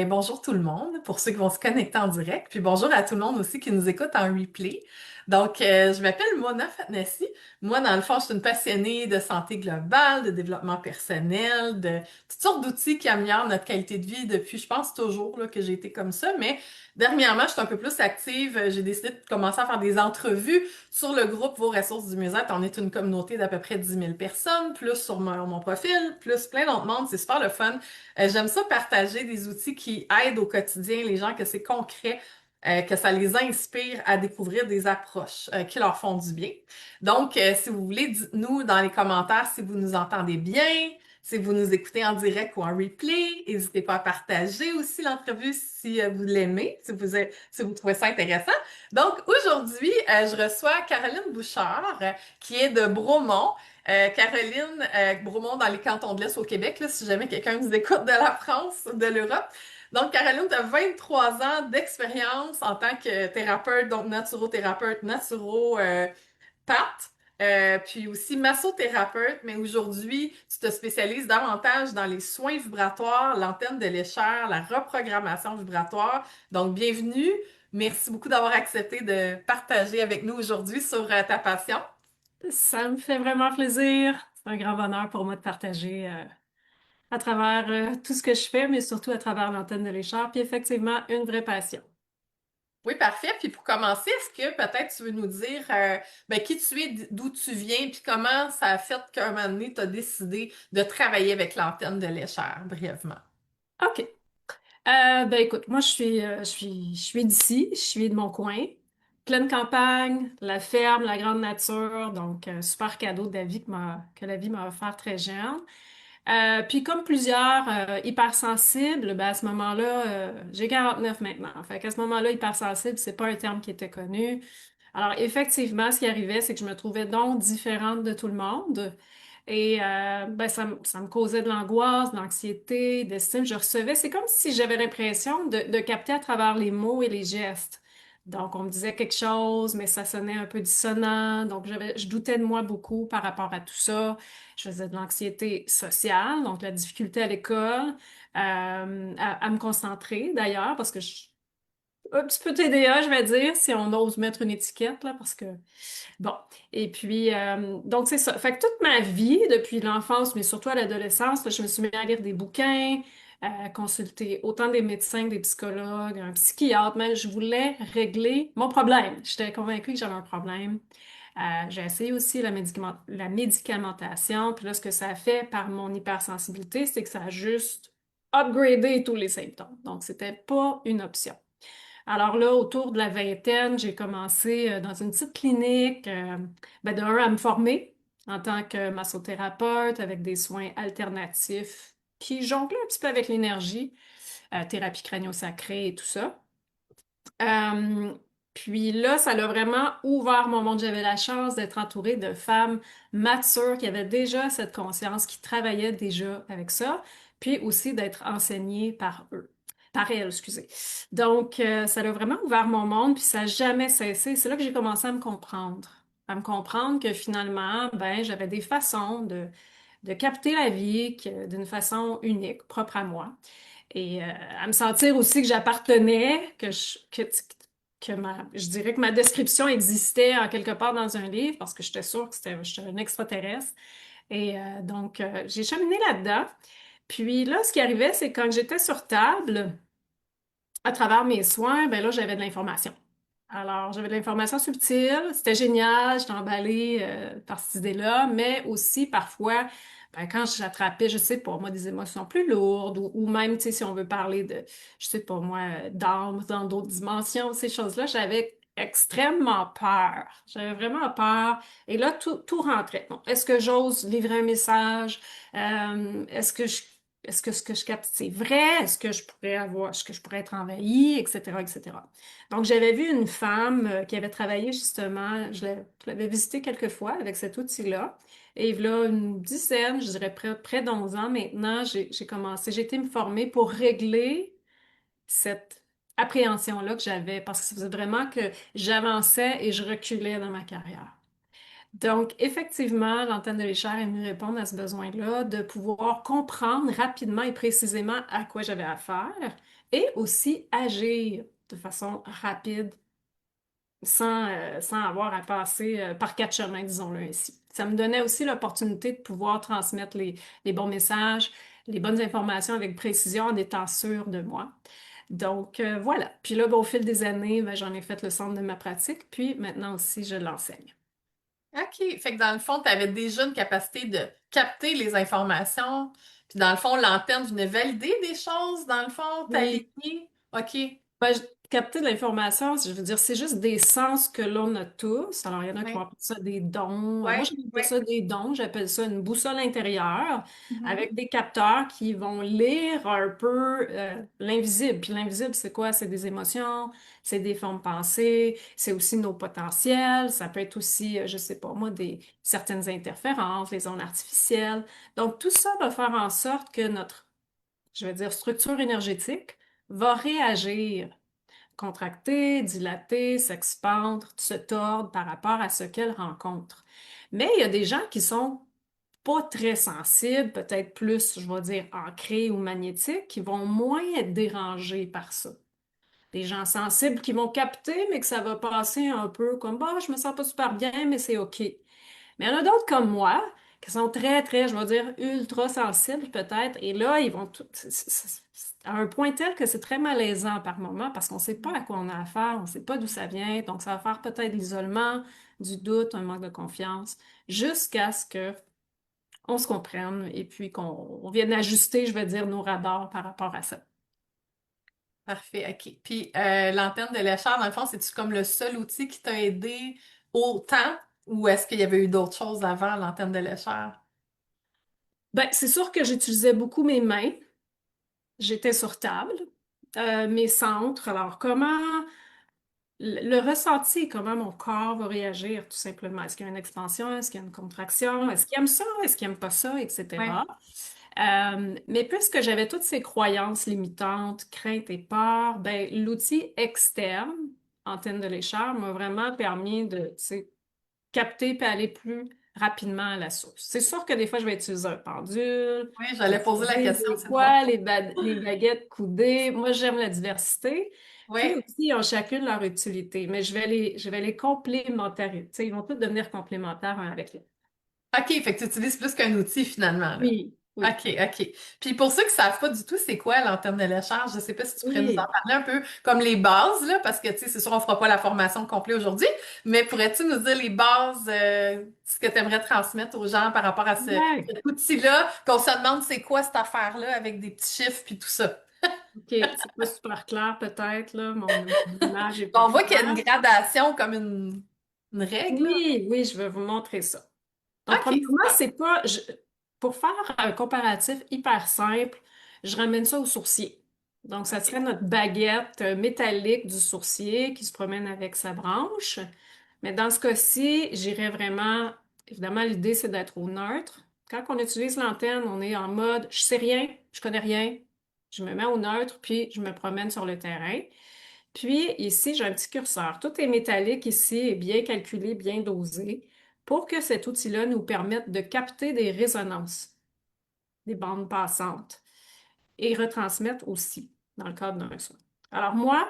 Et bonjour tout le monde, pour ceux qui vont se connecter en direct, puis bonjour à tout le monde aussi qui nous écoute en replay. Donc, je m'appelle Mona Fatnassi. Moi, dans le fond, je suis une passionnée de santé globale, de développement personnel, de toutes sortes d'outils qui améliorent notre qualité de vie depuis, je pense toujours là, que j'ai été comme ça, mais dernièrement, je suis un peu plus active. J'ai décidé de commencer à faire des entrevues sur le groupe Vos ressources du mieux-être. On est une communauté d'à peu près 10 000 personnes, plus sur mon profil, plus plein d'autres mondes. C'est super le fun. J'aime ça partager des outils qui aident au quotidien les gens, que c'est concret, que ça les inspire à découvrir des approches qui leur font du bien. Donc, si vous voulez, dites-nous dans les commentaires si vous nous entendez bien, si vous nous écoutez en direct ou en replay. N'hésitez pas à partager aussi l'entrevue si vous l'aimez, si vous trouvez ça intéressant. Donc, aujourd'hui, je reçois Caroline Bouchard, qui est de Bromont. Caroline Bromont dans les cantons de l'Est au Québec, là, si jamais quelqu'un nous écoute de la France, de l'Europe. Donc, Caroline, tu as 23 ans d'expérience en tant que thérapeute, donc naturothérapeute, puis aussi massothérapeute, mais aujourd'hui, tu te spécialises davantage dans les soins vibratoires, l'antenne de l'échelle, la reprogrammation vibratoire. Donc, bienvenue. Merci beaucoup d'avoir accepté de partager avec nous aujourd'hui sur ta passion. Ça me fait vraiment plaisir. C'est un grand bonheur pour moi de partager à travers tout ce que je fais, mais surtout à travers l'antenne de l'écharpe. Puis effectivement, une vraie passion. Oui, parfait. Puis pour commencer, est-ce que peut-être tu veux nous dire qui tu es, d'où tu viens, puis comment ça a fait qu'à un moment donné, tu as décidé de travailler avec l'antenne de l'échelle, brièvement. OK. Écoute, moi je suis d'ici, je suis de mon coin. Pleine campagne, la ferme, la grande nature, donc super cadeau de la vie que la vie m'a offert très jeune. Puis comme plusieurs hypersensibles, ben à ce moment-là, j'ai 49 maintenant. Fait qu'à ce moment-là, hypersensible, c'est pas un terme qui était connu. Alors effectivement, ce qui arrivait, c'est que je me trouvais donc différente de tout le monde. Et ça me causait de l'angoisse, de l'anxiété, de l'estime. Je recevais, c'est comme si j'avais l'impression de capter à travers les mots et les gestes. Donc, on me disait quelque chose, mais ça sonnait un peu dissonant. Donc, je doutais de moi beaucoup par rapport à tout ça. Je faisais de l'anxiété sociale, donc la difficulté à l'école, à me concentrer d'ailleurs, parce que un petit peu TDA, je vais dire, si on ose mettre une étiquette, là, parce que bon. Et puis, donc c'est ça. Fait que toute ma vie, depuis l'enfance, mais surtout à l'adolescence, là, je me suis mis à lire des bouquins, à consulter autant des médecins que des psychologues, un psychiatre, mais je voulais régler mon problème. J'étais convaincue que j'avais un problème. J'ai essayé aussi la médicamentation, puis là, ce que ça a fait par mon hypersensibilité, c'est que ça a juste upgradé tous les symptômes. Donc, c'était pas une option. Alors là, autour de la vingtaine, j'ai commencé dans une petite clinique, de un, à me former en tant que massothérapeute avec des soins alternatifs qui jonglaient un petit peu avec l'énergie, thérapie crânio-sacrée et tout ça. Euh, Puis là, ça a vraiment ouvert mon monde. J'avais la chance d'être entourée de femmes matures qui avaient déjà cette conscience, qui travaillaient déjà avec ça, puis aussi d'être enseignées par eux, par elles, excusez. Donc, ça a vraiment ouvert mon monde, puis ça n'a jamais cessé. C'est là que j'ai commencé à me comprendre que finalement, ben, j'avais des façons de capter la vie d'une façon unique, propre à moi. Et à me sentir aussi que j'appartenais, je dirais que ma description existait en quelque part dans un livre parce que j'étais sûre que j'étais un extraterrestre. Et j'ai cheminé là-dedans. Puis là, ce qui arrivait, c'est que quand j'étais sur table, à travers mes soins, ben là, j'avais de l'information. Alors, j'avais de l'information subtile, c'était génial, j'étais emballée par cette idée-là, mais aussi parfois, ben, quand j'attrapais, je sais pas, moi, des émotions plus lourdes, ou même, tu sais, si on veut parler de, je sais pas, moi, d'âme dans d'autres dimensions, ces choses-là, j'avais extrêmement peur. J'avais vraiment peur. Et là, tout rentrait. Bon, est-ce que j'ose livrer un message? Est-ce que ce que je capte, c'est vrai? Est-ce que je pourrais être envahie, etc., etc. Donc, j'avais vu une femme qui avait travaillé justement, je l'avais visitée quelques fois avec cet outil-là. Et là, une dizaine, je dirais près d'11 ans maintenant, j'ai été me former pour régler cette appréhension-là que j'avais parce que ça faisait vraiment que j'avançais et je reculais dans ma carrière. Donc, effectivement, l'antenne de l'échelle est venue répondre à ce besoin-là de pouvoir comprendre rapidement et précisément à quoi j'avais affaire, et aussi agir de façon rapide sans avoir à passer par quatre chemins, disons-le ainsi. Ça me donnait aussi l'opportunité de pouvoir transmettre les bons messages, les bonnes informations avec précision en étant sûr de moi. Donc, voilà. Puis là, ben, au fil des années, ben, j'en ai fait le centre de ma pratique, puis maintenant aussi, je l'enseigne. OK. Fait que dans le fond, tu avais déjà une capacité de capter les informations. Puis dans le fond, l'antenne venait valider des choses, dans le fond, Oui. t'aligner. OK. Ben, capter de l'information, je veux dire, c'est juste des sens que l'on a tous. Alors, il y en a qui vont Oui. appeler ça des dons. Moi, Oui. je n'appelle Oui. pas ça des dons, j'appelle ça une boussole intérieure Mhm. avec des capteurs qui vont lire un peu l'invisible. Puis l'invisible, c'est quoi? C'est des émotions, c'est des formes de pensée, c'est aussi nos potentiels, ça peut être aussi, je sais pas moi, certaines interférences, les ondes artificielles. Donc, tout ça va faire en sorte que notre, je vais dire, structure énergétique va réagir, contracter, dilater, s'expandre, se tordre par rapport à ce qu'elle rencontre. Mais il y a des gens qui sont pas très sensibles, peut-être plus, je vais dire, ancrés ou magnétiques, qui vont moins être dérangés par ça. Des gens sensibles qui vont capter, mais que ça va passer un peu comme, bah, je me sens pas super bien, mais c'est OK. Mais il y en a d'autres comme moi qui sont très, très, je vais dire, ultra sensibles peut-être. Et là, ils vont tout, à un point tel que c'est très malaisant par moment parce qu'on ne sait pas à quoi on a affaire, on ne sait pas d'où ça vient. Donc, ça va faire peut-être de l'isolement, du doute, un manque de confiance, jusqu'à ce que on se comprenne et puis qu'on vienne ajuster, je vais dire, nos radars par rapport à ça. Parfait, OK. Puis l'antenne de l'échelle, dans le fond, c'est-tu comme le seul outil qui t'a aidé autant ou est-ce qu'il y avait eu d'autres choses avant l'antenne de l'échelle? Ben, c'est sûr que j'utilisais beaucoup mes mains. J'étais sur table, mes centres. Alors, le ressenti, comment mon corps va réagir, tout simplement. Est-ce qu'il y a une expansion? Est-ce qu'il y a une contraction? Est-ce qu'il aime ça? Est-ce qu'il aime pas ça? Etc. Oui. Mais puisque j'avais toutes ces croyances limitantes, craintes et peurs, ben, l'outil externe, antenne de l'échelle, m'a vraiment permis de, tu sais, capter et aller plus rapidement à la source. C'est sûr que des fois, je vais utiliser un pendule, Oui, je vais j'allais poser la utiliser question, des c'est drôle. fois les baguettes coudées. Moi, j'aime la diversité. Puis Oui. aussi, ils ont chacune leur utilité, mais je vais les complémenter. Tu sais, ils vont tous devenir complémentaires un avec l'autre. OK, fait que tu utilises plus qu'un outil finalement, là. Oui, oui, OK, OK. Puis pour ceux qui savent pas du tout c'est quoi l'antenne de l'échange, je sais pas si tu pourrais nous en oui. parler un peu comme les bases, là, parce que tu sais, c'est sûr on fera pas la formation complète aujourd'hui, mais pourrais-tu nous dire les bases, ce que tu aimerais transmettre aux gens par rapport à Ouais. cet outil-là, qu'on se demande c'est quoi cette affaire-là avec des petits chiffres puis tout ça. OK, c'est pas super clair peut-être, là. Mon image est Bon, pas on voit qu'il y a une claire. gradation comme une règle, là. Oui, oui, je vais vous montrer ça. Donc, OK, premièrement, super. c'est pas. Pour faire un comparatif hyper simple, je ramène ça au sourcier. Donc, ça serait OK. notre baguette métallique du sourcier qui se promène avec sa branche. Mais dans ce cas-ci, j'irais vraiment. Évidemment, l'idée, c'est d'être au neutre. Quand on utilise l'antenne, on est en mode je sais rien, je connais rien. Je me mets au neutre, puis je me promène sur le terrain. Puis ici, j'ai un petit curseur. Tout est métallique ici et bien calculé, bien dosé pour que cet outil-là nous permette de capter des résonances, des bandes passantes et retransmettre aussi dans le cadre d'un son. Alors moi,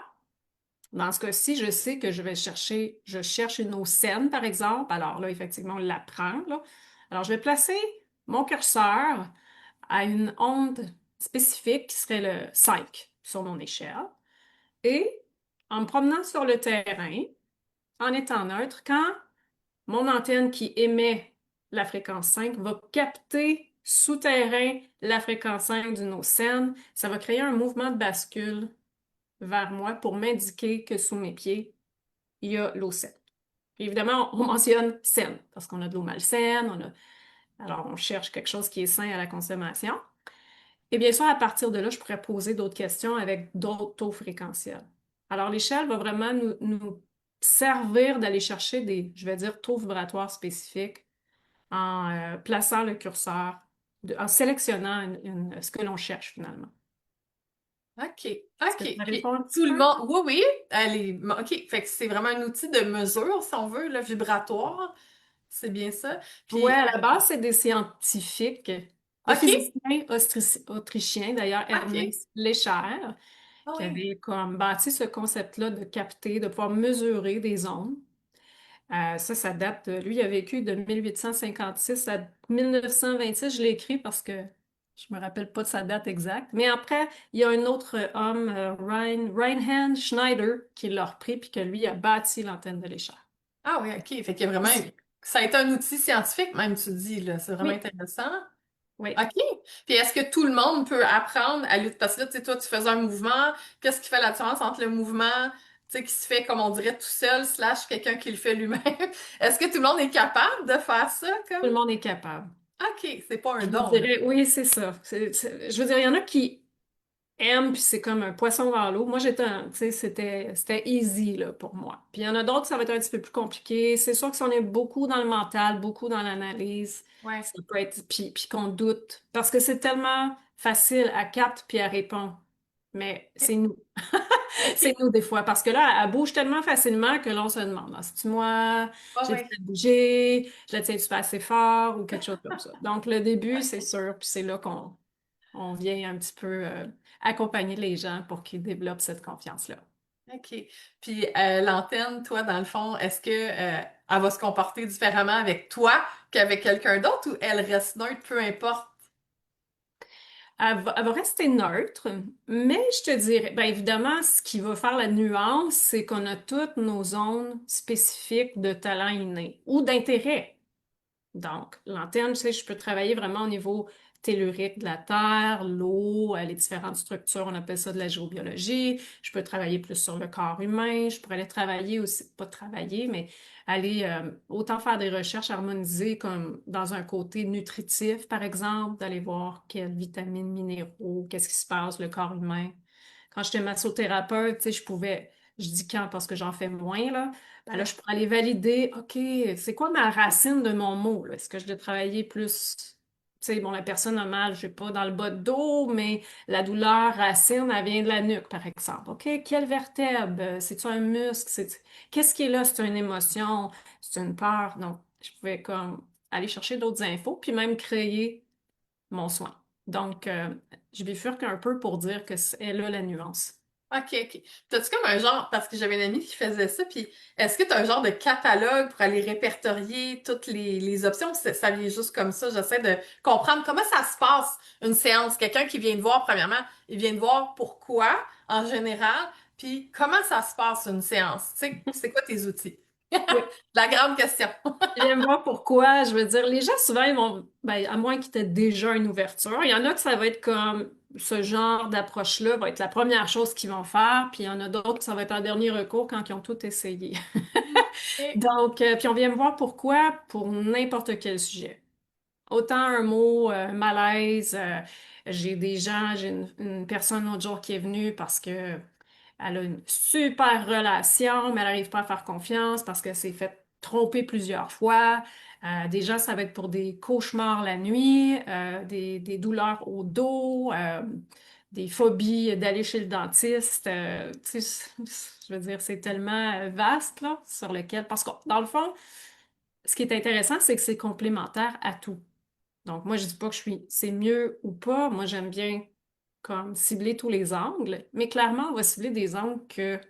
dans ce cas-ci, je sais que je cherche une eau saine, par exemple. Alors là, effectivement, on la prend, là. Alors, je vais placer mon curseur à une onde spécifique qui serait le 5 sur mon échelle. Et en me promenant sur le terrain, en étant neutre, quand mon antenne qui émet la fréquence 5 va capter souterrain la fréquence 5 d'une eau saine, ça va créer un mouvement de bascule vers moi pour m'indiquer que sous mes pieds, il y a l'eau saine. Puis évidemment, on mentionne saine parce qu'on a de l'eau malsaine, alors on cherche quelque chose qui est sain à la consommation. Et bien sûr, à partir de là, je pourrais poser d'autres questions avec d'autres taux fréquentiels. Alors, l'échelle va vraiment nous servir d'aller chercher des, je vais dire, taux vibratoires spécifiques en plaçant le curseur, en sélectionnant ce que l'on cherche finalement. OK, Est-ce que OK. ça répond Puis un petit tout le peu? monde, oui, oui, OK. Fait que c'est vraiment un outil de mesure, si on veut, le vibratoire. C'est bien ça. Oui, Puis, à la base, c'est des scientifiques, le OK, physicien autrichien, d'ailleurs, OK. Ernest Lécher, Ah qui oui. avait comme bâti ce concept-là de capter, de pouvoir mesurer des ondes. Ça date de... Lui, il a vécu de 1856 à 1926. Je l'ai écrit parce que je me rappelle pas de sa date exacte. Mais après, il y a un autre homme, Reinhard Schneider, qui l'a repris puis que lui a bâti l'antenne de l'échelle. Ah oui, OK. Fait qu'il y a vraiment... Ça a été un outil scientifique, même, tu dis, là. C'est vraiment Oui, intéressant. oui. OK. Puis est-ce que tout le monde peut apprendre à lutter? Parce que là, tu sais, toi, tu faisais un mouvement. Qu'est-ce qui fait la différence entre le mouvement, tu sais, qui se fait, comme on dirait, tout seul, slash quelqu'un qui le fait lui-même? Est-ce que tout le monde est capable de faire ça, Tout comme? le monde est capable. OK, c'est pas un Je vous don, là. dirais, oui, c'est ça. Je veux dire, il y en a qui aiment, puis c'est comme un poisson dans l'eau. Moi, tu sais, c'était easy, là, pour moi. Puis il y en a d'autres, ça va être un petit peu plus compliqué. C'est sûr que si on est beaucoup dans le mental, beaucoup dans l'analyse, Ouais. ça peut être, puis qu'on doute. Parce que c'est tellement facile à capte puis à répondre. Mais c'est nous. C'est OK. nous, des fois. Parce que là, elle bouge tellement facilement que l'on se demande, ah, c'est-tu moi? Ouais, J'ai-tu ouais. fait bouger? Je la tiens-tu pas assez fort? Ou quelque chose comme ça. Donc, le début, c'est sûr. Puis c'est là qu'on on vient un petit peu accompagner les gens pour qu'ils développent cette confiance-là. OK. Puis l'antenne, toi, dans le fond, est-ce que elle va se comporter différemment avec toi qu'avec quelqu'un d'autre ou elle reste neutre, peu importe? Elle va rester neutre, mais je te dirais, bien évidemment, ce qui va faire la nuance, c'est qu'on a toutes nos zones spécifiques de talent inné ou d'intérêt. Donc, l'antenne, tu sais, je peux travailler vraiment au niveau tellurique de la Terre, l'eau, les différentes structures, on appelle ça de la géobiologie. Je peux travailler plus sur le corps humain. Je pourrais aller travailler aussi, pas travailler, mais aller autant faire des recherches harmonisées comme dans un côté nutritif, par exemple, d'aller voir quelles vitamines, minéraux, qu'est-ce qui se passe, le corps humain. Quand j'étais massothérapeute, tu sais, je dis quand parce que j'en fais moins, là. Ben là, Ouais. je pourrais aller valider, OK, c'est quoi ma racine de mon mot, là? Est-ce que je dois travailler plus, tu sais, bon, la personne a mal, je sais pas, dans le bas de dos, mais la douleur racine, elle vient de la nuque, par exemple. OK, quelle vertèbre? C'est-tu un muscle? Qu'est-ce qui est là? C'est une émotion? C'est une peur? Donc, je pouvais comme aller chercher d'autres infos, puis même créer mon soin. Donc, je bifurque un peu pour dire que c'est là la nuance. OK, OK. T'as-tu comme un genre, parce que j'avais une amie qui faisait ça, puis est-ce que t'as un genre de catalogue pour aller répertorier toutes les options? Ça vient juste comme ça. J'essaie de comprendre comment ça se passe, une séance. Quelqu'un qui vient te voir, premièrement, il vient te voir pourquoi, en général, puis comment ça se passe, une séance? Tu sais, c'est quoi tes outils? Oui. La grande question. Je viens voir pourquoi. Je veux dire, les gens, souvent, ils vont, ben, à moins qu'ils aient déjà une ouverture, il y en a que ça va être comme ce genre d'approche-là va être la première chose qu'ils vont faire, puis il y en a d'autres que ça va être un dernier recours quand ils ont tout essayé. OK. Donc, puis on vient me voir pourquoi pour n'importe quel sujet. Autant un mot malaise, j'ai une personne l'autre jour qui est venue parce que elle a une super relation, mais elle n'arrive pas à faire confiance parce qu'elle s'est fait tromper plusieurs fois. Des gens, ça va être pour des cauchemars la nuit, des douleurs au dos, des phobies d'aller chez le dentiste. Tu sais, je veux dire, c'est tellement vaste là, sur lequel. Parce que dans le fond, ce qui est intéressant, c'est que c'est complémentaire à tout. Donc, moi, je dis pas que c'est mieux ou pas. Moi, j'aime bien comme cibler tous les angles, mais clairement, on va cibler des angles que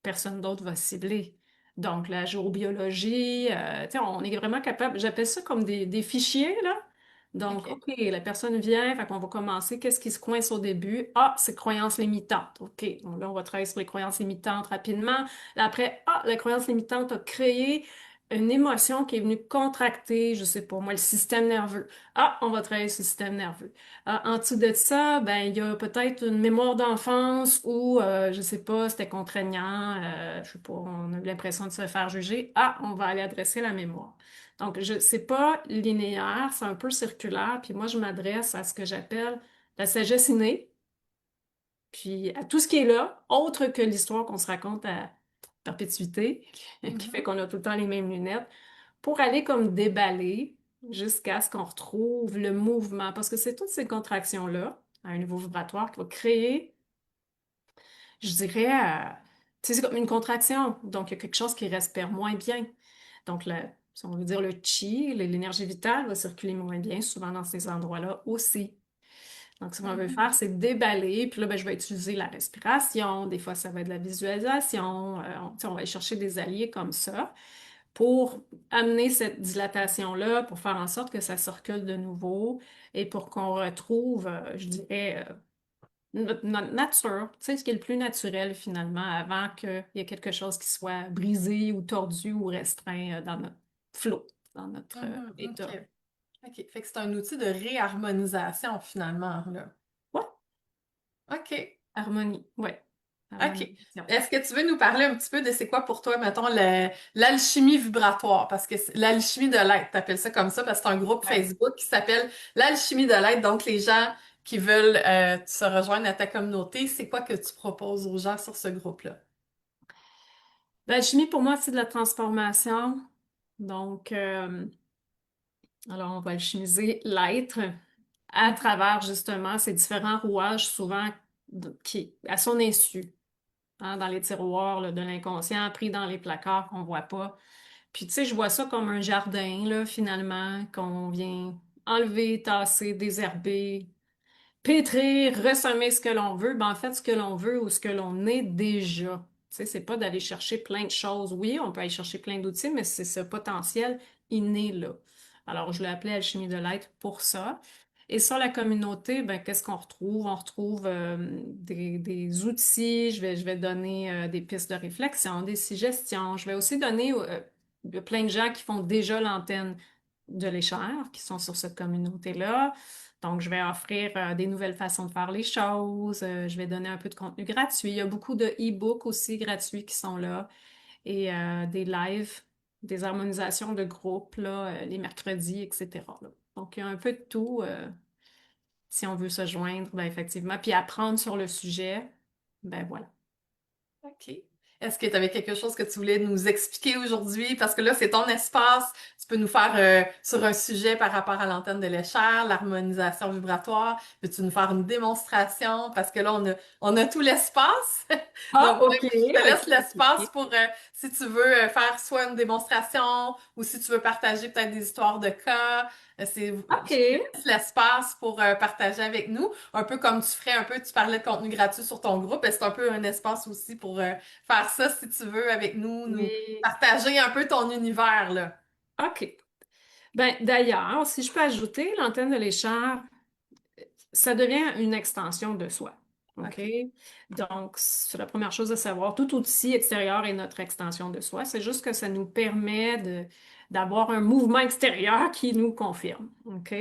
personne d'autre va cibler. Donc, la géobiologie, tu sais, on est vraiment capable, j'appelle ça comme des fichiers, là. Donc, OK. OK, la personne vient, fait qu'on va commencer, qu'est-ce qui se coince au début? Ah, c'est croyances limitantes. OK, donc là, on va travailler sur les croyances limitantes rapidement. Là, après, ah, la croyance limitante a créé une émotion qui est venue contracter, je sais pas moi, le système nerveux. Ah, on va travailler sur le système nerveux. En dessous de ça, ben, il y a peut-être une mémoire d'enfance où, je sais pas, c'était contraignant, je sais pas, on a eu l'impression de se faire juger. Ah, on va aller adresser la mémoire. Donc, c'est pas linéaire, c'est un peu circulaire, puis moi, je m'adresse à ce que j'appelle la sagesse innée, puis à tout ce qui est là, autre que l'histoire qu'on se raconte à perpétuité, qui fait Mhm. qu'on a tout le temps les mêmes lunettes, pour aller comme déballer jusqu'à ce qu'on retrouve le mouvement, parce que c'est toutes ces contractions-là, à un niveau vibratoire, qui va créer, je dirais, tu sais, c'est comme une contraction, donc il y a quelque chose qui respire moins bien. Donc, si on veut dire le chi, l'énergie vitale va circuler moins bien, souvent dans ces endroits-là aussi. Donc, ce qu'on veut Mhm. faire, c'est déballer. Puis là, ben, je vais utiliser la respiration. Des fois, ça va être de la visualisation. Tu sais, on va aller chercher des alliés comme ça pour amener cette dilatation-là, pour faire en sorte que ça circule de nouveau et pour qu'on retrouve, je dirais, notre nature, tu sais, ce qui est le plus naturel finalement, avant qu'il y ait quelque chose qui soit brisé ou tordu ou restreint dans notre flow, dans notre Mhm. état. OK. OK. Fait que c'est un outil de réharmonisation finalement, là. Ouais, OK. harmonie, ouais, OK. harmonisation. Est-ce que tu veux nous parler un petit peu de c'est quoi pour toi, mettons, l'alchimie vibratoire? Parce que l'alchimie de l'être, t'appelles ça comme ça, parce que c'est un groupe Ouais. Facebook qui s'appelle l'alchimie de l'être. Donc, les gens qui veulent se rejoindre à ta communauté, c'est quoi que tu proposes aux gens sur ce groupe-là? L'alchimie, pour moi, c'est de la transformation. Donc, alors, on va alchimiser l'être à Mhm. travers justement ces différents rouages, souvent qui, à son insu, hein, dans les tiroirs là, de l'inconscient, pris dans les placards qu'on voit pas. Puis, tu sais, je vois ça comme un jardin, là, finalement, qu'on vient enlever, tasser, désherber, pétrir, ressemer ce que l'on veut, ben en fait, ce que l'on veut ou ce que l'on est déjà. Tu sais, c'est pas d'aller chercher plein de choses. Oui, on peut aller chercher plein d'outils, mais c'est ce potentiel inné là. Alors, je l'ai appelé alchimie de l'être pour ça. Et sur la communauté, ben, qu'est-ce qu'on retrouve? On retrouve des outils, je vais donner des pistes de réflexion, des suggestions. Je vais aussi donner il y a plein de gens qui font déjà l'antenne de l'échelle, qui sont sur cette communauté-là. Donc, je vais offrir des nouvelles façons de faire les choses. Je vais donner un peu de contenu gratuit. Il y a beaucoup de e-books aussi gratuits qui sont là et des lives, des harmonisations de groupe là, les mercredis, etc. là. Donc, il y a un peu de tout si on veut se joindre, ben, effectivement. Puis apprendre sur le sujet, ben voilà. OK. Est-ce que tu avais quelque chose que tu voulais nous expliquer aujourd'hui? Parce que là, c'est ton espace. Tu peux nous faire sur un sujet par rapport à l'antenne de l'échelle, l'harmonisation vibratoire. Peux-tu nous faire une démonstration? Parce que là, on a tout l'espace. Ah, Donc, OK, je te OK, laisse l'espace OK. pour si tu veux faire soit une démonstration ou si tu veux partager peut-être des histoires de cas. Je te OK. laisse l'espace pour partager avec nous. Un peu comme tu ferais un peu, tu parlais de contenu gratuit sur ton groupe, et c'est un peu un espace aussi pour faire ça si tu veux avec nous, nous Oui. partager un peu ton univers, là. OK. Ben, d'ailleurs, si je peux ajouter, l'antenne de l'écharpe, ça devient une extension de soi. OK? OK. Donc, c'est la première chose à savoir. Tout outil extérieur est notre extension de soi. C'est juste que ça nous permet d'avoir un mouvement extérieur qui nous confirme. OK?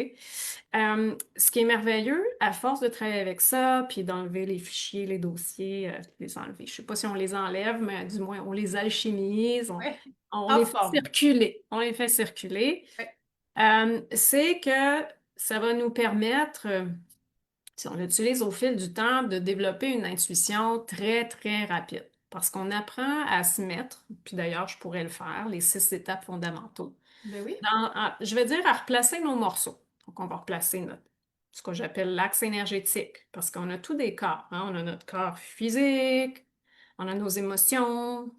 Ce qui est merveilleux, à force de travailler avec ça, puis d'enlever les fichiers, les dossiers, les enlever. Je sais pas si on les enlève, mais du moins, on les alchimise, Ouais. on les fait Transforme. circuler. On les fait circuler. Ouais. C'est que ça va nous permettre, si on l'utilise au fil du temps, de développer une intuition très, très rapide. Parce qu'on apprend à se mettre, puis d'ailleurs, je pourrais le faire, les 6 étapes fondamentaux. Ben oui. Je vais dire à replacer nos morceaux. Donc, on va replacer ce que j'appelle l'axe énergétique, parce qu'on a tous des corps, hein. On a notre corps physique, on a nos émotions,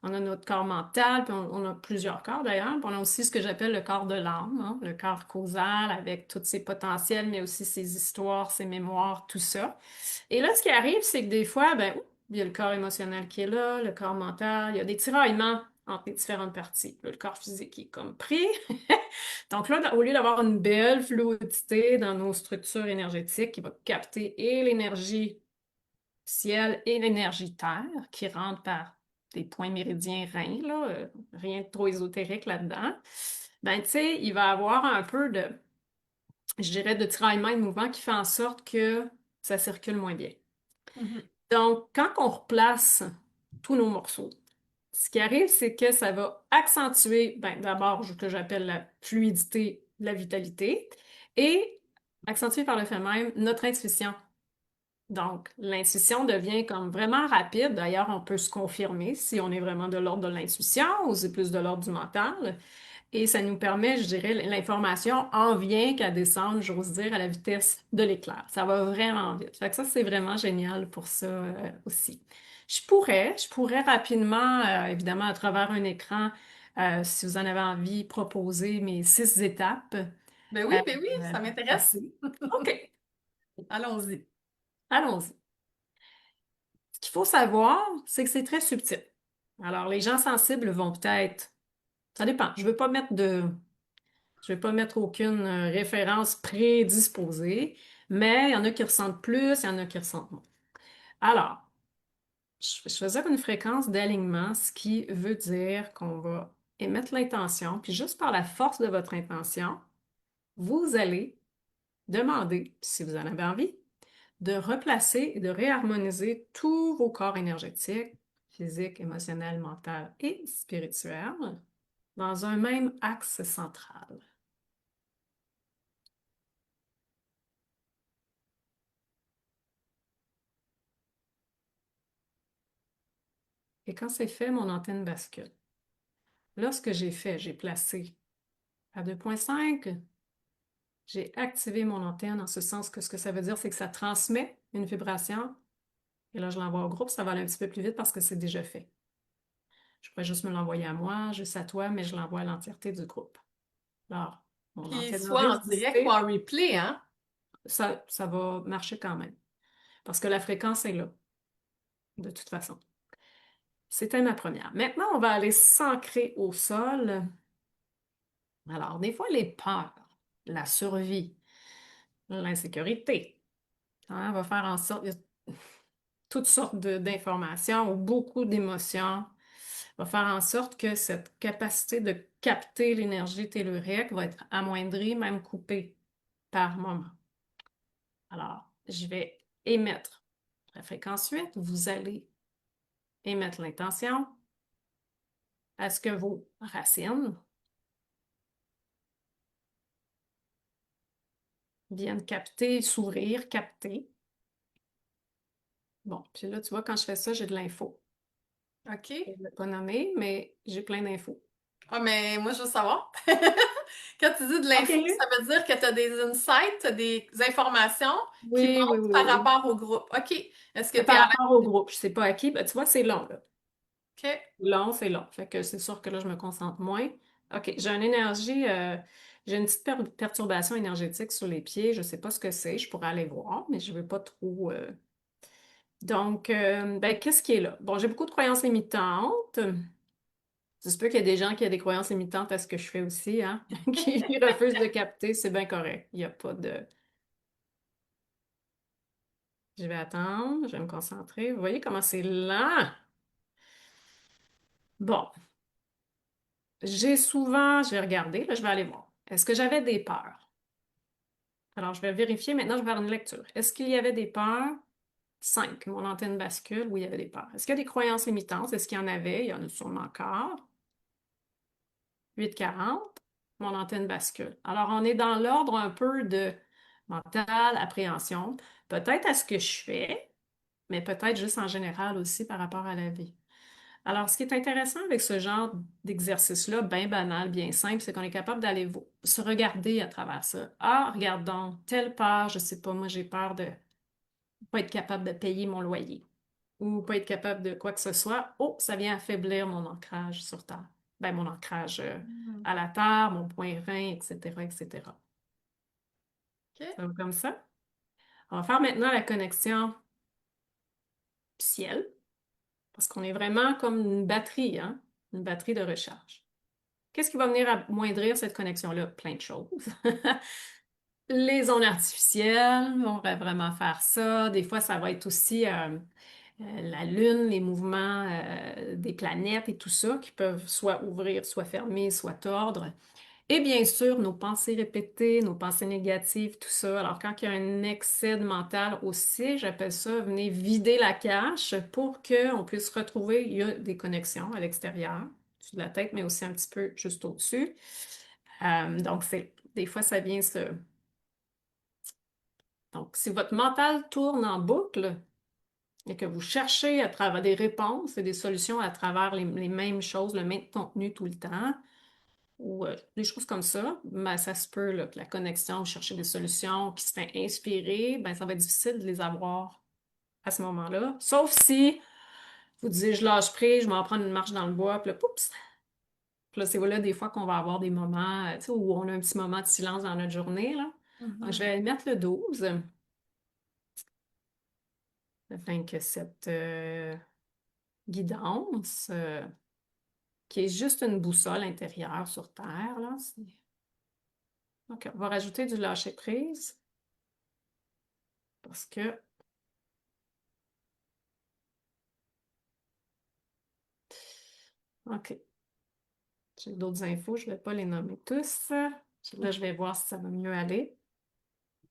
on a notre corps mental, puis on a plusieurs corps d'ailleurs. Puis on a aussi ce que j'appelle le corps de l'âme, hein, le corps causal avec tous ses potentiels, mais aussi ses histoires, ses mémoires, tout ça. Et là, ce qui arrive, c'est que des fois, ben, il y a le corps émotionnel qui est là, le corps mental, il y a des tiraillements entre les différentes parties. Là, le corps physique qui est comme pris. Donc là, au lieu d'avoir une belle fluidité dans nos structures énergétiques qui va capter et l'énergie ciel et l'énergie terre qui rentre par des points méridiens reins, là, rien de trop ésotérique là-dedans, ben, tu sais, il va avoir un peu de, je dirais, de tiraillement et de mouvement qui fait en sorte que ça circule moins bien. Mhm. Donc, quand on replace tous nos morceaux, ce qui arrive, c'est que ça va accentuer, ben, d'abord, ce que j'appelle la fluidité, la vitalité, et accentuer par le fait même notre intuition. Donc, l'intuition devient comme vraiment rapide. D'ailleurs, on peut se confirmer si on est vraiment de l'ordre de l'intuition ou c'est plus de l'ordre du mental. Et ça nous permet, je dirais, l'information en vient qu'à descendre, j'ose dire, à la vitesse de l'éclair. Ça va vraiment vite. Fait que ça, c'est vraiment génial pour ça aussi. Je pourrais rapidement, évidemment, à travers un écran, si vous en avez envie, proposer mes 6 étapes. Ben oui, Euh, ben oui, ça m'intéresse. Facile. OK. Allons-y. Allons-y. Ce qu'il faut savoir, c'est que c'est très subtil. Alors, les gens sensibles vont peut-être, ça dépend. Je vais pas mettre aucune référence prédisposée, mais il y en a qui ressentent plus, il y en a qui ressentent moins. Alors, je vais choisir une fréquence d'alignement, ce qui veut dire qu'on va émettre l'intention, puis juste par la force de votre intention, vous allez demander, si vous en avez envie, de replacer et de réharmoniser tous vos corps énergétiques, physiques, émotionnels, mentaux et spirituels dans un même axe central. Et quand c'est fait, mon antenne bascule. Là, ce que j'ai fait, j'ai placé à 2,5, j'ai activé mon antenne en ce sens que ce que ça veut dire, c'est que ça transmet une vibration. Et là, je l'envoie au groupe, ça va aller un petit peu plus vite parce que c'est déjà fait. Je pourrais juste me l'envoyer à moi, juste à toi, mais je l'envoie à l'entièreté du groupe. Alors, mon Puis antenne soit en direct ou enregistrée, en replay, hein? ça va marcher quand même. Parce que la fréquence est là, de toute façon. C'était ma première. Maintenant, on va aller s'ancrer au sol. Alors, des fois, les peurs, la survie, l'insécurité, hein, va faire en sorte, il y a toutes sortes d'informations ou beaucoup d'émotions, va faire en sorte que cette capacité de capter l'énergie tellurique va être amoindrie, même coupée par moment. Alors, je vais émettre la fréquence 8. Vous allez émettre l'intention à ce que vos racines viennent capter, s'ouvrir, capter. Bon, puis là, tu vois, quand je fais ça, j'ai de l'info. Je OK. ne l'ai pas nommé, mais j'ai plein d'infos. Ah, mais moi, je veux savoir. Quand tu dis de OK. l'info, ça veut dire que tu as des insights, tu as des informations qui Oui, oui, montent oui, par oui. rapport au groupe. OK. Est-ce que tu es Par à rapport au groupe, je ne sais pas à qui, ben, tu vois, c'est long, là. l'aise? Long, c'est long. Fait que c'est sûr que là, je me concentre moins. OK, j'ai une énergie, j'ai une petite perturbation énergétique sur les pieds. Je ne sais pas ce que c'est. Je pourrais aller voir, mais je ne veux pas trop. Donc, ben, qu'est-ce qui est là? Bon, j'ai beaucoup de croyances limitantes. Ça se peut qu'il y ait des gens qui ont des croyances limitantes à ce que je fais aussi, hein, qui refusent de capter. C'est bien correct. Il n'y a pas de. Je vais attendre, je vais me concentrer. Vous voyez comment c'est lent? Bon, je vais regarder, là, je vais aller voir. Est-ce que j'avais des peurs? Alors, je vais vérifier. Maintenant, je vais faire une lecture. Est-ce qu'il y avait des peurs? 5. Mon antenne bascule. Oui, il y avait des peurs. Est-ce qu'il y a des croyances limitantes? Est-ce qu'il y en avait? Il y en a sûrement encore. 8,40. Mon antenne bascule. Alors, on est dans l'ordre un peu de mental, appréhension. Peut-être à ce que je fais, mais peut-être juste en général aussi par rapport à la vie. Alors, ce qui est intéressant avec ce genre d'exercice-là, bien banal, bien simple, c'est qu'on est capable d'aller se regarder à travers ça. Ah, regarde donc, telle peur, je sais pas, moi j'ai peur de pas être capable de payer mon loyer ou pas être capable de quoi que ce soit. Oh, ça vient affaiblir mon ancrage sur terre. Ben, mon ancrage Hmm. à la terre, mon point rein, etc., etc. OK. Ça va comme ça? On va faire maintenant la connexion ciel, parce qu'on est vraiment comme une batterie, hein? Une batterie de recharge. Qu'est-ce qui va venir amoindrir cette connexion-là? Plein de choses. Les ondes artificielles, on va vraiment faire ça. Des fois, ça va être aussi la Lune, les mouvements des planètes et tout ça qui peuvent soit ouvrir, soit fermer, soit tordre. Et bien sûr, nos pensées répétées, nos pensées négatives, tout ça. Alors, quand il y a un excès de mental aussi, j'appelle ça venez vider la cache pour qu'on puisse retrouver, il y a des connexions à l'extérieur, au-dessus de la tête, mais aussi un petit peu juste au-dessus. Donc, des fois, ça vient se. Donc, si votre mental tourne en boucle et que vous cherchez à travers des réponses et des solutions à travers les mêmes choses, le même contenu tout le temps, ou des choses comme ça, ben, ça se peut là, que la connexion, chercher des solutions qui seraient inspirées, ben, ça va être difficile de les avoir à ce moment-là. Sauf si vous disiez, je lâche prise, je m'en prends une marche dans le bois, puis là, poups! Puis là, c'est là des fois qu'on va avoir des moments tu sais, où on a un petit moment de silence dans notre journée. Là. Donc, je Mhm. vais mettre le 12. afin que cette guidance, qui est juste une boussole intérieure sur Terre, là, OK, on va rajouter du lâcher-prise parce que, OK, j'ai d'autres infos, je ne vais pas les nommer tous. Là, je vais voir si ça va mieux aller.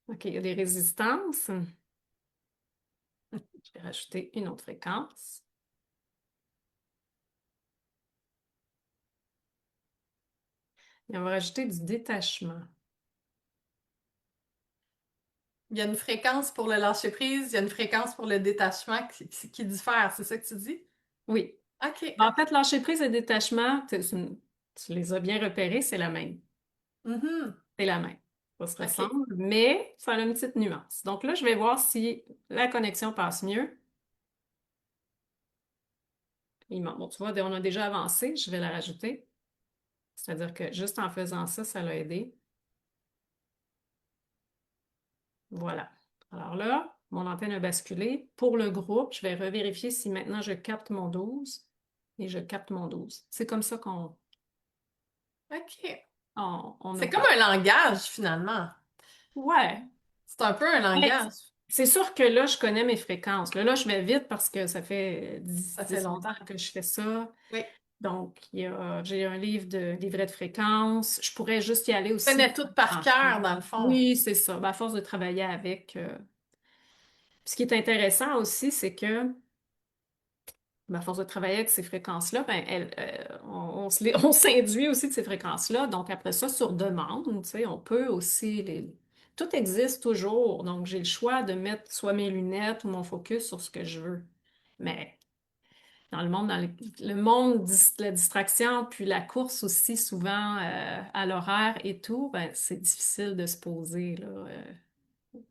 OK, il y a des résistances. Je vais rajouter une autre fréquence. Et on va rajouter du détachement. Il y a une fréquence pour le lâcher-prise, il y a une fréquence pour le détachement qui diffère, c'est ça que tu dis? Oui. OK, En OK. fait, lâcher-prise et détachement, tu les as bien repérés, c'est la même. Mhm. C'est la même. Ça se OK. ressemble, mais ça a une petite nuance. Donc là, je vais voir si la connexion passe mieux. Bon, tu vois, on a déjà avancé, je vais la rajouter. C'est-à-dire que juste en faisant ça, ça l'a aidé. Voilà. Alors là, mon antenne a basculé. Pour le groupe, je vais revérifier si maintenant je capte mon 12 et je capte mon 12. C'est comme ça OK. on C'est comme opère. un langage, finalement. Ouais. C'est un peu un Ben, langage. c'est sûr que là, je connais mes fréquences. Là, je vais vite parce que ça fait Ça fait 18 longtemps. ans que je fais ça. Oui. Donc, j'ai un livre de livret de fréquences. Je pourrais juste y aller Tu aussi. connais tout par cœur, dans le fond. Oui, c'est ça. Ben, à force de travailler avec. Ce qui est intéressant aussi, c'est que à force de travailler avec ces fréquences-là, ben, on s'induit aussi de ces fréquences-là. Donc, après ça, sur demande, tu sais, on peut aussi tout existe toujours. Donc, j'ai le choix de mettre soit mes lunettes ou mon focus sur ce que je veux. Mais dans le monde de la distraction, puis la course aussi, souvent à l'horaire et tout, ben, c'est difficile de se poser, là.